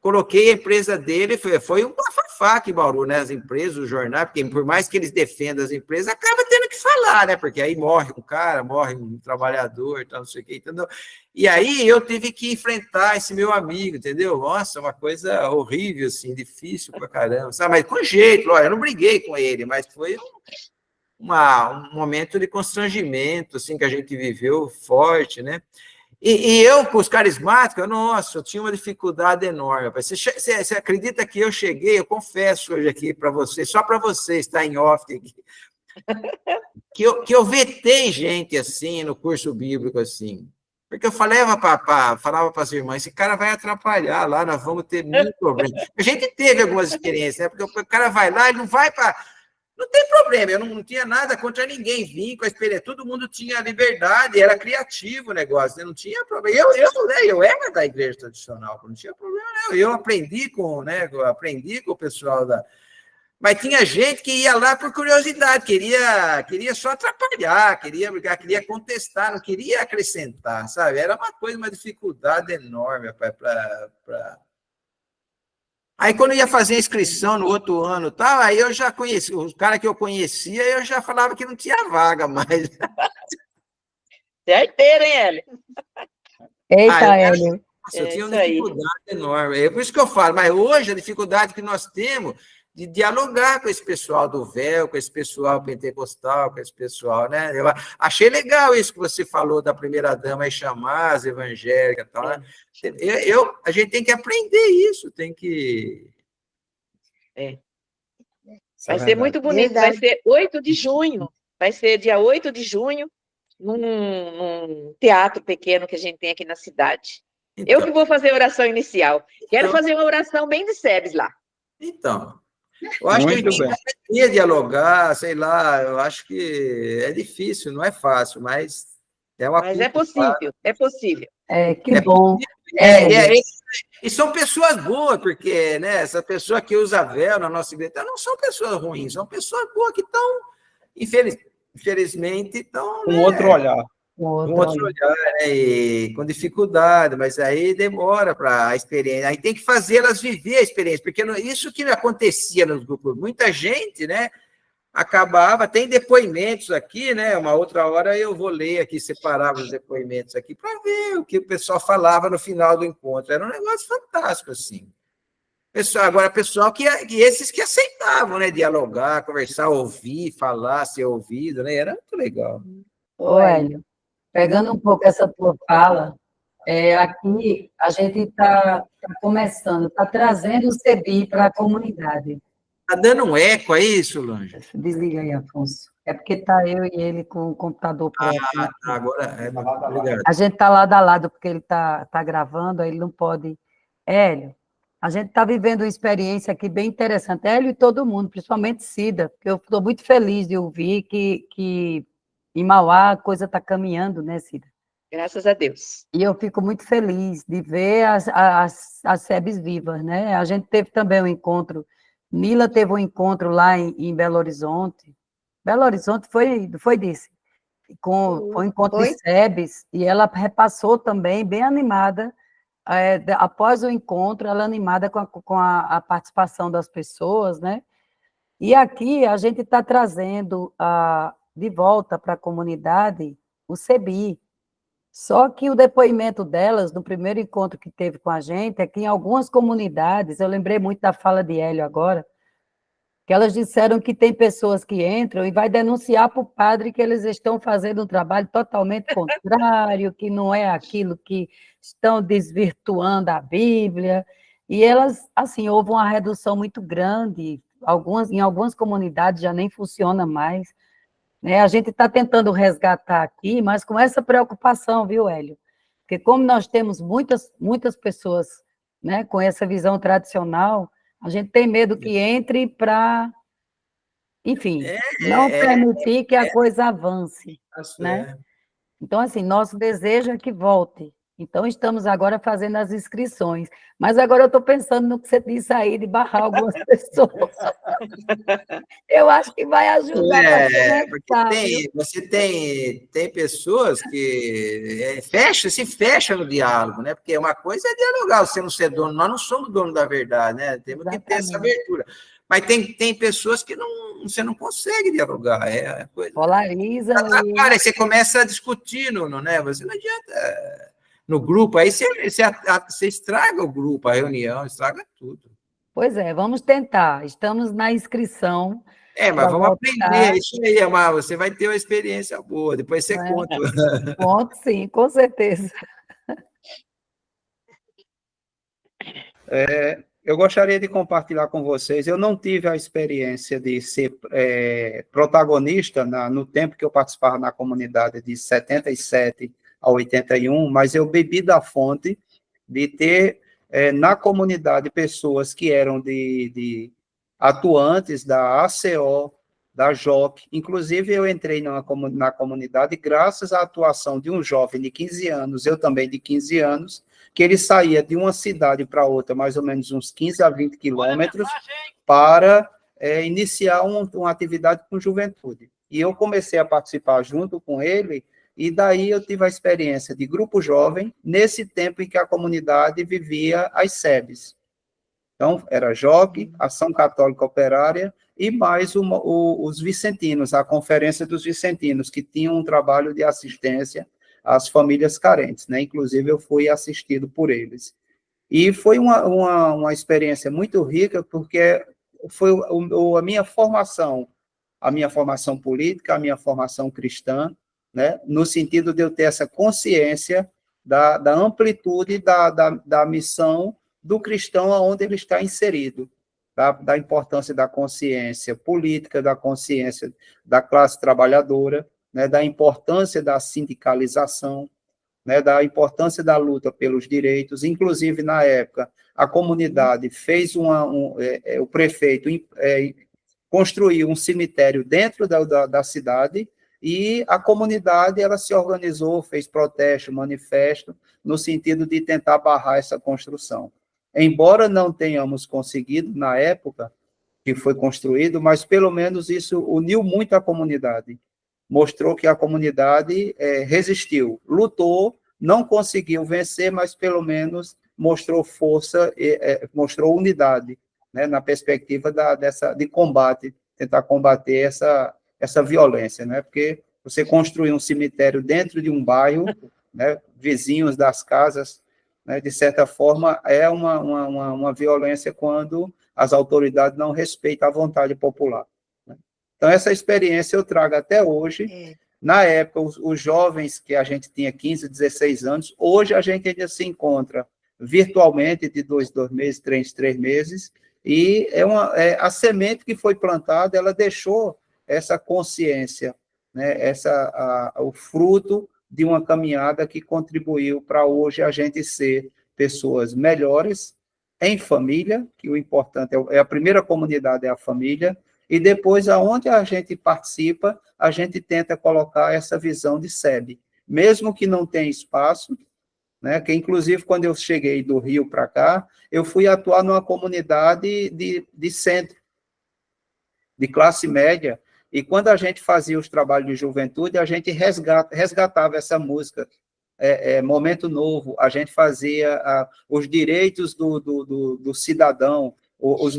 coloquei a empresa dele, foi um bafafá aqui em Bauru, né? As empresas, o jornal, porque por mais que eles defendam as empresas, acaba tendo que falar, né? Porque aí morre um cara, morre um trabalhador, tal, não sei o quê, entendeu? E aí eu tive que enfrentar esse meu amigo, entendeu? Nossa, uma coisa horrível, assim, difícil pra caramba, sabe? Mas com jeito, olha, eu não briguei com ele, mas foi um momento de constrangimento, assim, que a gente viveu forte, né? E eu, com os carismáticos, nossa, eu tinha uma dificuldade enorme. Você acredita que eu cheguei, eu confesso hoje aqui para você, só para você estar em off aqui, que eu vetei gente assim no curso bíblico, assim. Porque eu falava para as irmãs, esse cara vai atrapalhar lá, nós vamos ter muito problema. A gente teve algumas experiências, né? Porque o cara vai lá, ele não vai para... Não tem problema, eu não tinha nada contra ninguém, vim com a experiência, todo mundo tinha liberdade, era criativo o negócio, né? Não tinha problema. Eu era da igreja tradicional, não tinha problema, não. Eu aprendi com o pessoal da... Mas tinha gente que ia lá por curiosidade, queria só atrapalhar, queria brigar, queria contestar, não queria acrescentar, sabe? Era uma dificuldade enorme para... Aí, quando eu ia fazer a inscrição no outro ano, tal, aí eu já conhecia, os caras que eu conhecia, eu já falava que não tinha vaga mais. Certeiro, hein, Hélio? Eita, Hélio. Eu tinha uma dificuldade enorme. É por isso que eu falo, mas hoje a dificuldade que nós temos de dialogar com esse pessoal do véu, com esse pessoal pentecostal, com esse pessoal, né? Eu achei legal isso que você falou da primeira-dama, chamar as evangélicas e tal, né? A gente tem que aprender isso, tem que... Vai ser muito bonito, vai ser 8 de junho, vai ser dia 8 de junho, num teatro pequeno que a gente tem aqui na cidade. Eu Então, que vou fazer a oração inicial. Quero então, fazer uma oração bem de Sebes lá. então, eu acho que a Muito gente bem. ia dialogar, sei lá, eu acho que é difícil, não é fácil, mas é uma Mas é possível, é possível. Que é bom. possível. Hélio, E são pessoas boas, porque, né, essa pessoa que usa véu na nossa igreja não são pessoas ruins, são pessoas boas que estão, infelizmente, estão, Com outro olhar. com com outro outro olhar. olhar, né, e com dificuldade, mas aí demora para a experiência, aí tem que fazer elas viver a experiência, porque isso que acontecia nos grupos, muita gente, né, acabava, tem depoimentos aqui, né, uma outra hora eu vou ler aqui, separar os depoimentos aqui, para ver o que o pessoal falava no final do encontro, era um negócio fantástico, assim. Pessoal que esses que aceitavam, né, dialogar, conversar, ouvir, falar, ser ouvido, né, era muito legal. Ô, Hélio, pegando um pouco essa tua fala, aqui a gente está começando, está trazendo o CEBI para a comunidade. Tá dando um eco aí, Solange? Desliga aí, Afonso. É porque está eu e ele com o computador próximo. Agora, obrigado. A gente está lado a lado, porque ele tá gravando, aí ele não pode. Hélio, a gente está vivendo uma experiência aqui bem interessante. Hélio e todo mundo, principalmente Cida, porque eu estou muito feliz de ouvir que em Mauá a coisa está caminhando, né, Cida? Graças a Deus. E eu fico muito feliz de ver as SEBs vivas, né? A gente teve também um encontro, Nila teve um encontro lá em Belo Horizonte. Belo Horizonte foi disso, foi um encontro de Foi? SEBs, e ela repassou também, bem animada, após o encontro, ela animada com a participação das pessoas, né? E aqui a gente está trazendo de volta para a comunidade o CEBI. Só que o depoimento delas, no primeiro encontro que teve com a gente, é que em algumas comunidades, eu lembrei muito da fala de Hélio agora, que elas disseram que tem pessoas que entram e vai denunciar para o padre que eles estão fazendo um trabalho totalmente contrário, que não é aquilo, que estão desvirtuando a Bíblia, e elas, assim, houve uma redução muito grande, em algumas comunidades já nem funciona mais, né? A gente está tentando resgatar aqui, mas com essa preocupação, viu, Hélio? Porque como nós temos muitas pessoas, né, com essa visão tradicional, a gente tem medo que entre para, enfim, não permitir que a coisa avance, né? Então, assim, nosso desejo é que volte. Então, estamos agora fazendo as inscrições. Mas agora eu estou pensando no que você disse aí, de barrar algumas pessoas. Eu acho que vai ajudar para Porque conectar, viu? você tem pessoas que se fecham no diálogo, né? Porque uma coisa é dialogar, você não ser dono, nós não somos dono da verdade, né? Temos que ter essa Exatamente. abertura. Mas tem pessoas que você não consegue dialogar, Polarizam e... Cara, aí você começa a discutir, né? Você não adianta no grupo, aí você estraga o grupo, a reunião, estraga tudo. Pois é, vamos tentar. Estamos na inscrição Mas para vamos aprender, voltar. é isso aí, Amar, você vai ter uma experiência boa, depois você Né? conta. Conto, sim, com certeza. Eu gostaria de compartilhar com vocês, eu não tive a experiência de ser protagonista no tempo que eu participava na comunidade de 77 a 81, mas eu bebi da fonte de ter na comunidade pessoas que eram de atuantes da ACO, da JOC, inclusive eu entrei na comunidade graças à atuação de um jovem de 15 anos, eu também de 15 anos, que ele saía de uma cidade para outra, mais ou menos uns 15 a 20 quilômetros, para iniciar uma atividade com juventude. E eu comecei a participar junto com ele, e daí eu tive a experiência de grupo jovem, nesse tempo em que a comunidade vivia as SEBs. Então, era JOC, Ação Católica Operária, e mais os vicentinos, a Conferência dos Vicentinos, que tinham um trabalho de assistência às famílias carentes, né? Inclusive, eu fui assistido por eles. E foi uma experiência muito rica, porque foi a minha formação política, a minha formação cristã, né? No sentido de eu ter essa consciência da amplitude da missão do cristão onde ele está inserido, da importância da consciência política, da consciência da classe trabalhadora, né, da importância da sindicalização, né, da importância da luta pelos direitos. Inclusive, na época, a comunidade fez o prefeito construiu um cemitério dentro da cidade, e a comunidade ela se organizou, fez protesto, manifesto, no sentido de tentar barrar essa construção. Embora não tenhamos conseguido, na época que foi construído, mas pelo menos isso uniu muito a comunidade. Mostrou que a comunidade resistiu, lutou, não conseguiu vencer, mas pelo menos mostrou força, mostrou unidade, né, na perspectiva de combate, tentar combater essa violência, né, porque você construir um cemitério dentro de um bairro, né, vizinhos das casas, né, de certa forma, é uma violência quando as autoridades não respeitam a vontade popular. Né? Então, essa experiência eu trago até hoje. Na época, os jovens que a gente tinha 15, 16 anos, hoje a gente ainda se encontra virtualmente de 2 meses, 3 meses, e a semente que foi plantada, ela deixou essa consciência, né, o fruto de uma caminhada que contribuiu para hoje a gente ser pessoas melhores em família, que o importante é a primeira comunidade é a família, e depois, aonde a gente participa, a gente tenta colocar essa visão de SEB, mesmo que não tenha espaço, né, que inclusive quando eu cheguei do Rio para cá, eu fui atuar numa comunidade de centro, de classe média, e quando a gente fazia os trabalhos de juventude, a gente resgatava essa música, Momento Novo, a gente fazia os direitos do cidadão, os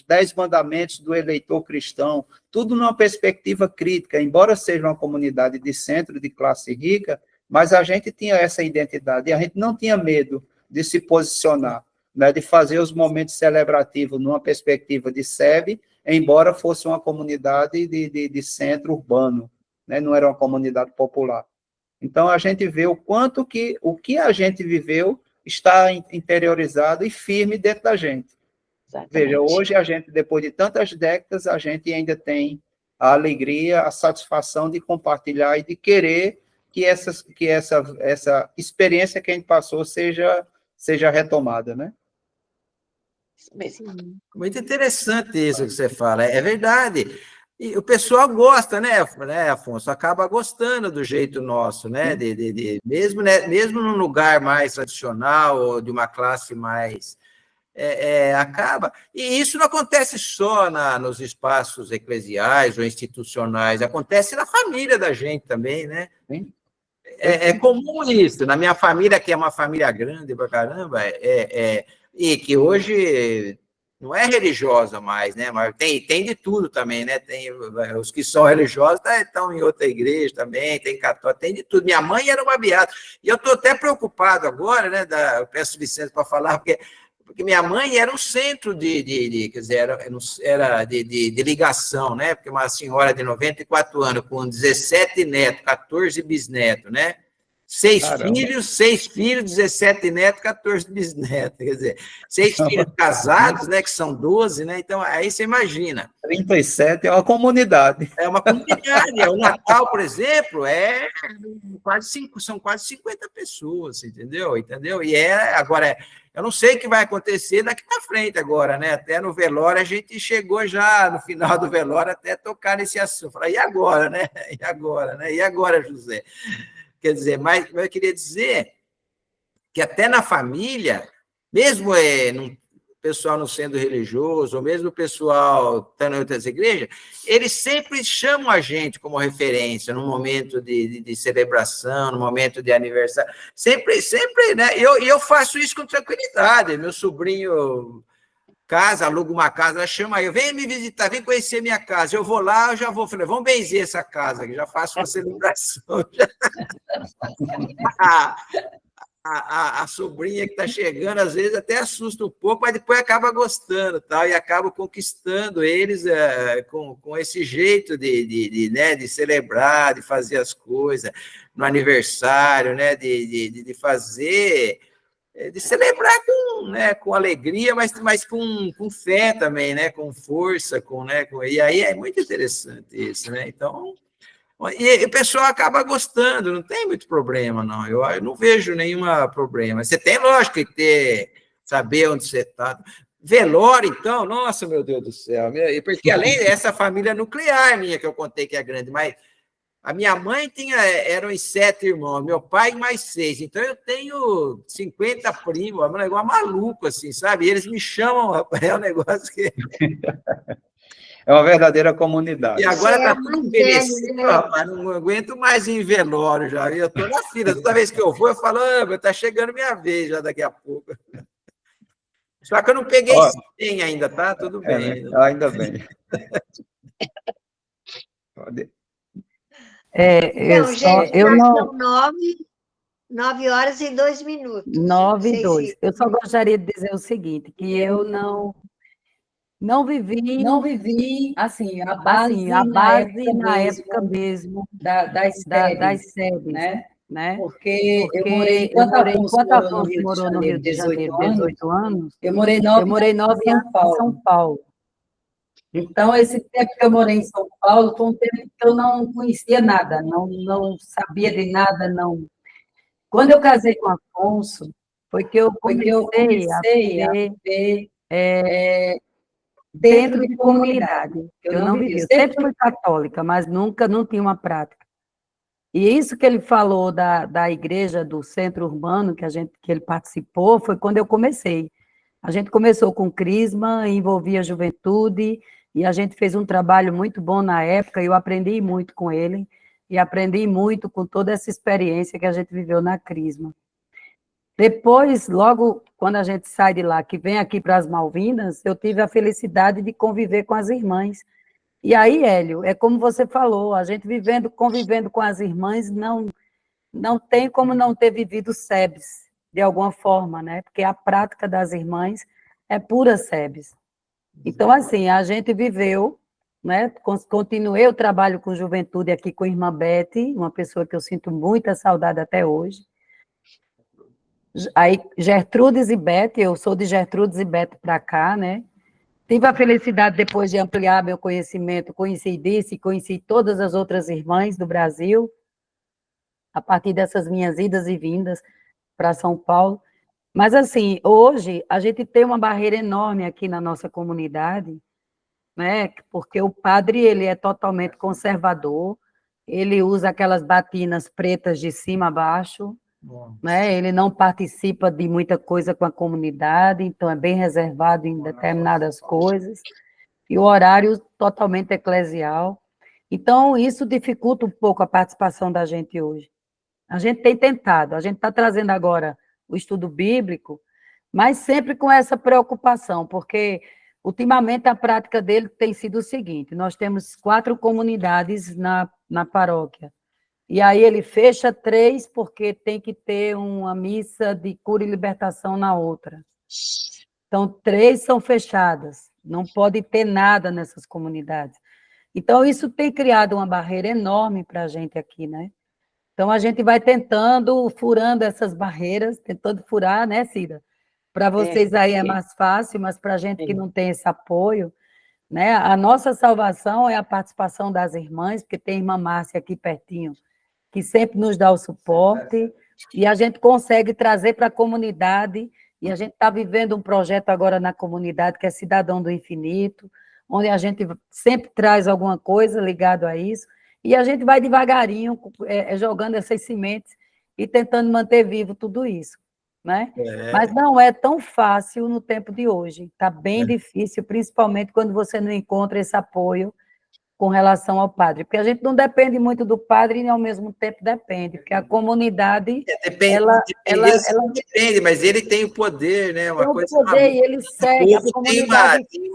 10 mandamentos do eleitor cristão, tudo numa perspectiva crítica, embora seja uma comunidade de centro, de classe rica, mas a gente tinha essa identidade, e a gente não tinha medo de se posicionar, né, de fazer os momentos celebrativos numa perspectiva de SEB, embora fosse uma comunidade de centro urbano, né, não era uma comunidade popular. Então, a gente vê o quanto que o que a gente viveu está interiorizado e firme dentro da gente. Exatamente. Veja, hoje a gente, depois de tantas décadas, a gente ainda tem a alegria, a satisfação de compartilhar e de querer que essa experiência que a gente passou seja retomada, né? Muito interessante isso que você fala, é verdade. E o pessoal gosta, né, Afonso? Acaba gostando do jeito nosso, né? Mesmo num lugar mais tradicional, ou de uma classe mais... acaba. E isso não acontece só nos espaços eclesiais ou institucionais, acontece na família da gente também, né? Sim. É comum isso. Na minha família, que é uma família grande pra caramba, e que hoje não é religiosa mais, né? Mas tem de tudo também, né? Tem os que são religiosos estão em outra igreja também, tem católico, tem de tudo. Minha mãe era uma beata. E eu estou até preocupado agora, né? Eu peço licença para falar, porque minha mãe era um centro quer dizer, era de ligação, né? Porque uma senhora de 94 anos, com 17 netos, 14 bisnetos, né? 6 filhos, 17 netos, 14 bisnetos, quer dizer, 6 filhos casados, né, que são 12, né, então aí você imagina. 37 é uma comunidade. É uma comunidade, o Natal, por exemplo, são quase 50 pessoas, entendeu? E agora, eu não sei o que vai acontecer daqui para frente agora, né, até no velório, a gente chegou já, no final do velório, até tocar nesse assunto, falar, e agora, né, e agora, José? Quer dizer, mas eu queria dizer que até na família, mesmo o pessoal não sendo religioso, ou mesmo o pessoal estando em outras igrejas, eles sempre chamam a gente como referência no momento de celebração, no momento de aniversário. Sempre, né? E eu faço isso com tranquilidade. Meu sobrinho aluga uma casa, ela chama eu, vem me visitar, vem conhecer minha casa. Eu vou lá, eu já vou, falei, vamos benzer essa casa, que já faço uma celebração. A sobrinha que está chegando, às vezes até assusta um pouco, mas depois acaba gostando, tal, e acaba conquistando eles com esse jeito de celebrar, de fazer as coisas no aniversário, né, de fazer... de celebrar com alegria, mas com fé também, né? Com força, e aí é muito interessante isso, né? Então, E o pessoal acaba gostando, não tem muito problema, não. Eu não vejo nenhum problema. Você tem, lógico, que ter, saber onde você está. Velório, então, nossa, meu Deus do céu. Porque além dessa família nuclear minha, que eu contei que é grande, mas a minha mãe eram os 7 irmãos, meu pai mais 6. Então, eu tenho 50 primos, é um negócio maluco, assim, sabe? E eles me chamam, rapaz, é um negócio que... É uma verdadeira E comunidade. agora Você é está o tudo mais velho, envelhecido, né? rapaz, não aguento mais ir em velório já. Eu estou na fila, toda vez que eu vou, eu falo, está chegando minha vez já daqui a pouco. Só que eu não peguei Ó, 100 ainda, tá? Tudo bem. né? Ainda bem. Então, gente, Eu já não, são 9 horas e 2 minutos. 9 e Sei 2. se... Eu só gostaria de dizer o seguinte, que eu não vivi, assim, assim, a base na época mesmo mesmo das das SEBs, sedes, né? né? Porque eu morei, Porque eu enquanto morei, Afonso enquanto morou no Afonso Rio de morou no Rio Janeiro de Janeiro 18 anos, 18 anos, eu morei eu 9 morei anos em 9 São anos em São Paulo. Paulo. Então, esse tempo que eu morei em São Paulo foi um tempo que eu não conhecia nada, não sabia de nada, não. Quando eu casei com Afonso, Foi que eu foi que eu comecei a comecei a viver viver dentro dentro de de comunidade. comunidade. Eu Eu não não vivi, vivi, eu eu sempre sempre fui católica, mas nunca não tinha uma prática. E isso que ele falou da igreja do centro urbano que ele participou foi quando eu comecei. A gente começou com Crisma, envolvia a juventude, e a gente fez um trabalho muito bom na época, e eu aprendi muito com ele, e aprendi muito com toda essa experiência que a gente viveu na Crisma. Depois, logo quando a gente sai de lá, que vem aqui para as Malvinas, eu tive a felicidade de conviver com as irmãs. E aí, Hélio, é como você falou, a gente convivendo com as irmãs, não tem como não ter vivido SEBS, de alguma forma, né? Porque a prática das irmãs é pura SEBS. Então, assim, a gente viveu, né? Continuei o trabalho com juventude aqui com a irmã Beth, uma pessoa que eu sinto muita saudade até hoje. Aí, Gertrudes e Beth, eu sou de Gertrudes e Beth para cá, né? Tive a felicidade, depois de ampliar meu conhecimento, conheci todas as outras irmãs do Brasil, a partir dessas minhas idas e vindas para São Paulo. Mas, assim, hoje, a gente tem uma barreira enorme aqui na nossa comunidade, né? Porque o padre, ele é totalmente conservador, ele usa aquelas batinas pretas de cima a baixo, né? Ele não participa de muita coisa com a comunidade, então é bem reservado em determinadas coisas, e o horário totalmente eclesial. Então, isso dificulta um pouco a participação da gente hoje. A gente tem tentado, a gente está trazendo agora o estudo bíblico, mas sempre com essa preocupação, porque ultimamente a prática dele tem sido o seguinte: nós temos 4 comunidades na paróquia, e aí ele fecha 3 porque tem que ter uma missa de cura e libertação na outra. Então, 3 são fechadas, não pode ter nada nessas comunidades. Então, isso tem criado uma barreira enorme para a gente aqui, né? Então, a gente vai tentando, furando essas barreiras, tentando furar, né, Cida? Para vocês aí é mais fácil, mas para a gente que não tem esse apoio, né? A nossa salvação é a participação das irmãs, porque tem a irmã Márcia aqui pertinho, que sempre nos dá o suporte, e a gente consegue trazer para a comunidade, e a gente está vivendo um projeto agora na comunidade, que é Cidadão do Infinito, onde a gente sempre traz alguma coisa ligado a isso, e a gente vai devagarinho jogando essas sementes e tentando manter vivo tudo isso, né? Mas não é tão fácil no tempo de hoje, está bem difícil, principalmente quando você não encontra esse apoio com relação ao padre, porque a gente não depende muito do padre e, ao mesmo tempo, depende, porque a comunidade, Depende, mas ele tem o poder, né? Uma tem o coisa poder e ele segue, a povo comunidade tem segue.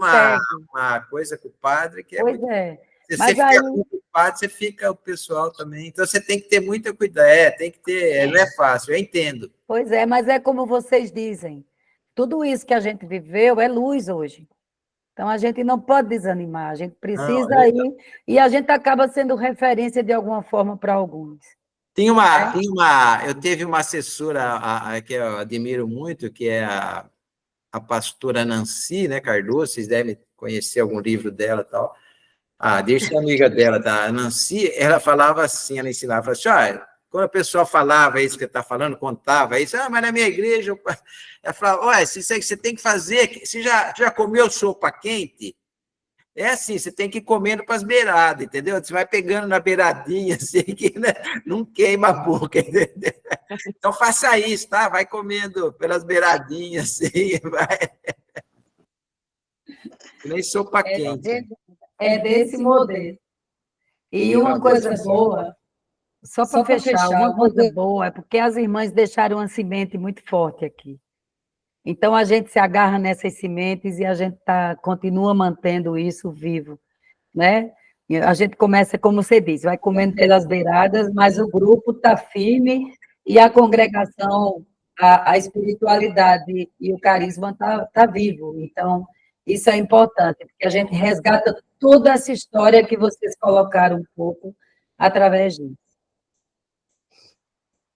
uma coisa com o padre que é Pois muito... é, Se mas você aí... fica com o padre, você fica o pessoal também. Então, você tem que ter muito cuidado. Tem que ter... Não é fácil, eu entendo. Pois é, mas é como vocês dizem, tudo isso que a gente viveu é luz hoje. Então, a gente não pode desanimar, a gente Não, precisa ir, e a gente acaba sendo referência de alguma forma para alguns. Eu teve uma assessora que eu admiro muito, que é a pastora Nancy, né, Cardoso, vocês devem conhecer algum livro dela e tal. A Dirce, amiga dela, da Nancy, ela falava assim, ela ensinava, falava assim, olha, quando a pessoa falava isso que está falando, contava isso, mas na minha igreja, ela falava, olha, isso aí que você tem que fazer, você já comeu sopa quente? É assim, você tem que ir comendo para as beiradas, entendeu? Você vai pegando na beiradinha, assim, que né, não queima a boca, entendeu? Então faça isso, tá? Vai comendo pelas beiradinhas, assim, vai. Nem sopa quente. É desse modelo. E uma coisa boa, só para fechar, uma coisa boa é porque as irmãs deixaram uma semente muito forte aqui. Então, a gente se agarra nessas sementes e a gente continua mantendo isso vivo, né? E a gente começa, como você disse, vai comendo pelas beiradas, mas o grupo está firme e a congregação, a espiritualidade e o carisma tá vivo. Então, isso é importante, porque a gente resgata toda essa história que vocês colocaram um pouco através disso.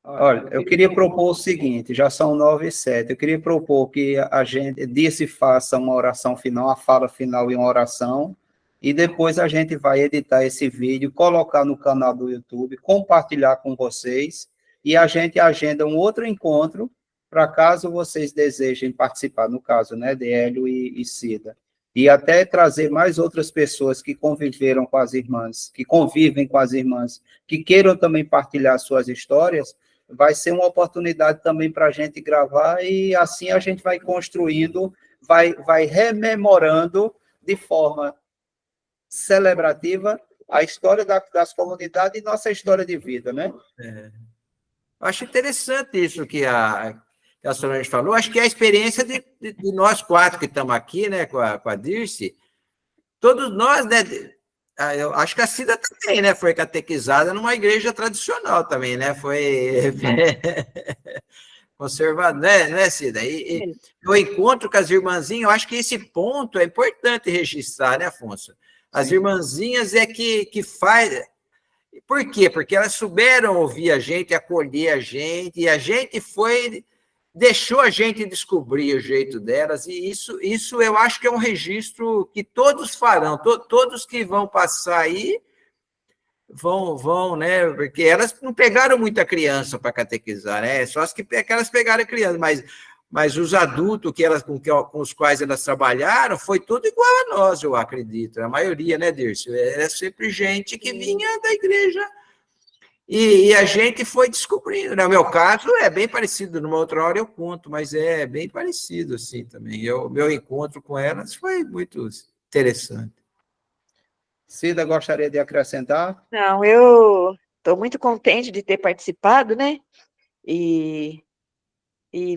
Olha, eu queria propor o seguinte, já são 9h07, eu queria propor que a gente disse faça uma oração final, a fala final e uma oração, e depois a gente vai editar esse vídeo, colocar no canal do YouTube, compartilhar com vocês, e a gente agenda um outro encontro, para caso vocês desejem participar, no caso, né, de Hélio e Cida, e até trazer mais outras pessoas que conviveram com as irmãs, que convivem com as irmãs, que queiram também partilhar suas histórias, vai ser uma oportunidade também para a gente gravar e assim a gente vai construindo, vai rememorando de forma celebrativa a história das comunidades e nossa história de vida, né? Acho interessante isso que a Solange falou. Acho que é a experiência de nós quatro que estamos aqui, né, com a Dirce. Todos nós, né? Eu acho que a Cida também, né? Foi catequizada numa igreja tradicional também, né? Foi conservado, né, Cida? E o encontro com as irmãzinhas, eu acho que esse ponto é importante registrar, né, Afonso? As irmãzinhas é que faz. Por quê? Porque elas souberam ouvir a gente, acolher a gente, e a gente deixou a gente descobrir o jeito delas, e isso eu acho que é um registro que todos farão, todos que vão passar aí vão, né? Porque elas não pegaram muita criança para catequizar, né? Só as que elas pegaram criança, mas os adultos com os quais elas trabalharam foi tudo igual a nós, eu acredito. A maioria, né, Dirce? Era sempre gente que vinha da igreja. E a gente foi descobrindo, né? No meu caso, é bem parecido, numa outra hora eu conto, mas é bem parecido, assim, também. Meu encontro com elas foi muito interessante. Cida, gostaria de acrescentar? Não, eu estou muito contente de ter participado, né? E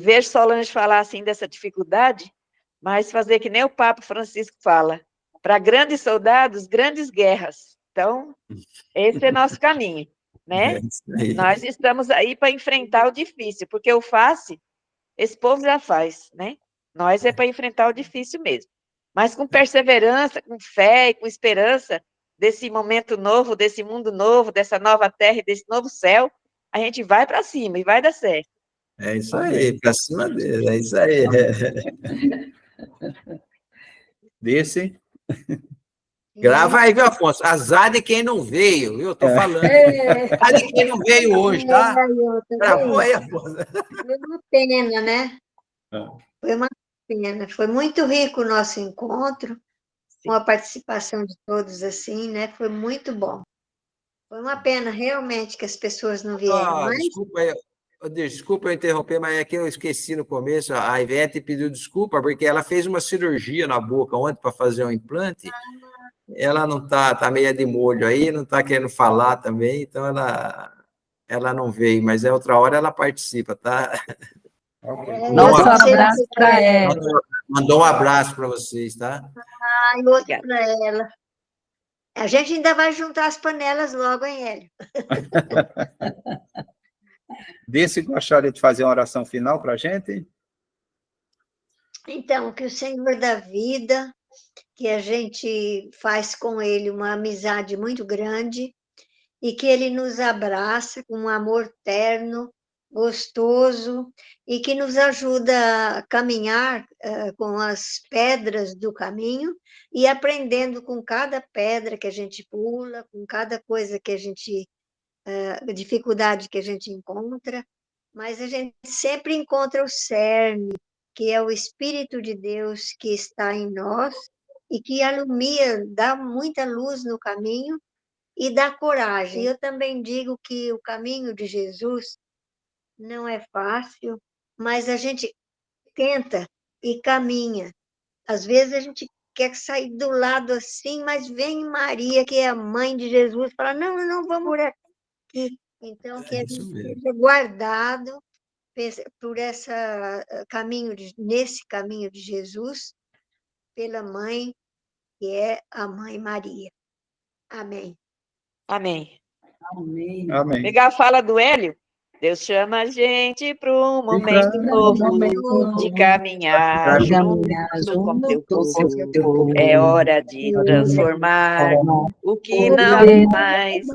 vejo Solange falar assim dessa dificuldade, mas fazer que nem o Papa Francisco fala, para grandes soldados, grandes guerras. Então, esse é nosso caminho, né? Nós estamos aí para enfrentar o difícil, porque o fácil, esse povo já faz, né? Nós é para enfrentar o difícil mesmo. Mas com perseverança, com fé e com esperança desse momento novo, desse mundo novo, dessa nova terra e desse novo céu, a gente vai para cima e vai dar certo. É isso aí, para cima dele, é isso aí. Desse? Grava aí, viu, Afonso? Azar de quem não veio, viu? Eu tô falando. Azar de quem não veio hoje, tá? Gravou aí, Afonso. Foi uma pena, né? Foi uma pena. Foi muito rico o nosso encontro, com a participação de todos, assim, né? Foi muito bom. Foi uma pena, realmente, que as pessoas não vieram. Mas... Desculpa eu interromper, mas é que eu esqueci no começo. A Ivete pediu desculpa, porque ela fez uma cirurgia na boca ontem para fazer um implante. Ela não tá meio de molho aí, não está querendo falar também, então ela não veio, mas é outra hora ela participa, tá? Nosso abraço para ela. Mandou um abraço para vocês, tá? E outro para ela. A gente ainda vai juntar as panelas logo, hein, Hélio? Desse, gostaria de fazer uma oração final para a gente? Então, que o Senhor da vida, que a gente faz com Ele uma amizade muito grande, e que Ele nos abraça com um amor terno, gostoso, e que nos ajuda a caminhar com as pedras do caminho e aprendendo com cada pedra que a gente pula, com cada coisa que a gente, dificuldade que a gente encontra, mas a gente sempre encontra o cerne, que é o Espírito de Deus que está em nós e que alumia, dá muita luz no caminho e dá coragem. Eu também digo que o caminho de Jesus não é fácil, mas a gente tenta e caminha. Às vezes a gente quer sair do lado assim, mas vem Maria, que é a mãe de Jesus, fala: não, não, vamos por aqui. Então, que a gente seja guardado por nesse caminho de Jesus, pela mãe, que é a mãe Maria. Amém. Amém. Amém. Amém. Pegar a fala do Hélio. Deus chama a gente para um momento novo de caminhar junto com teu povo. É hora de transformar o que não é mais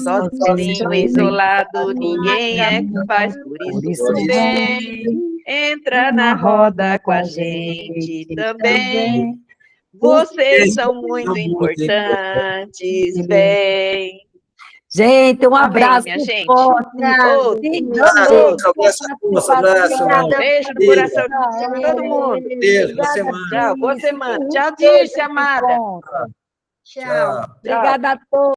sozinho, isolado, ninguém é capaz. Por isso vem, entra na roda com a gente também. Vocês são muito importantes, vem. Gente, um Amém, abraço minha gente. forte. Beijo no coração de todo mundo. Beijo, boa semana. Tchau, boa semana. Tchau, Dirce, amada. Tchau. Obrigada a todos.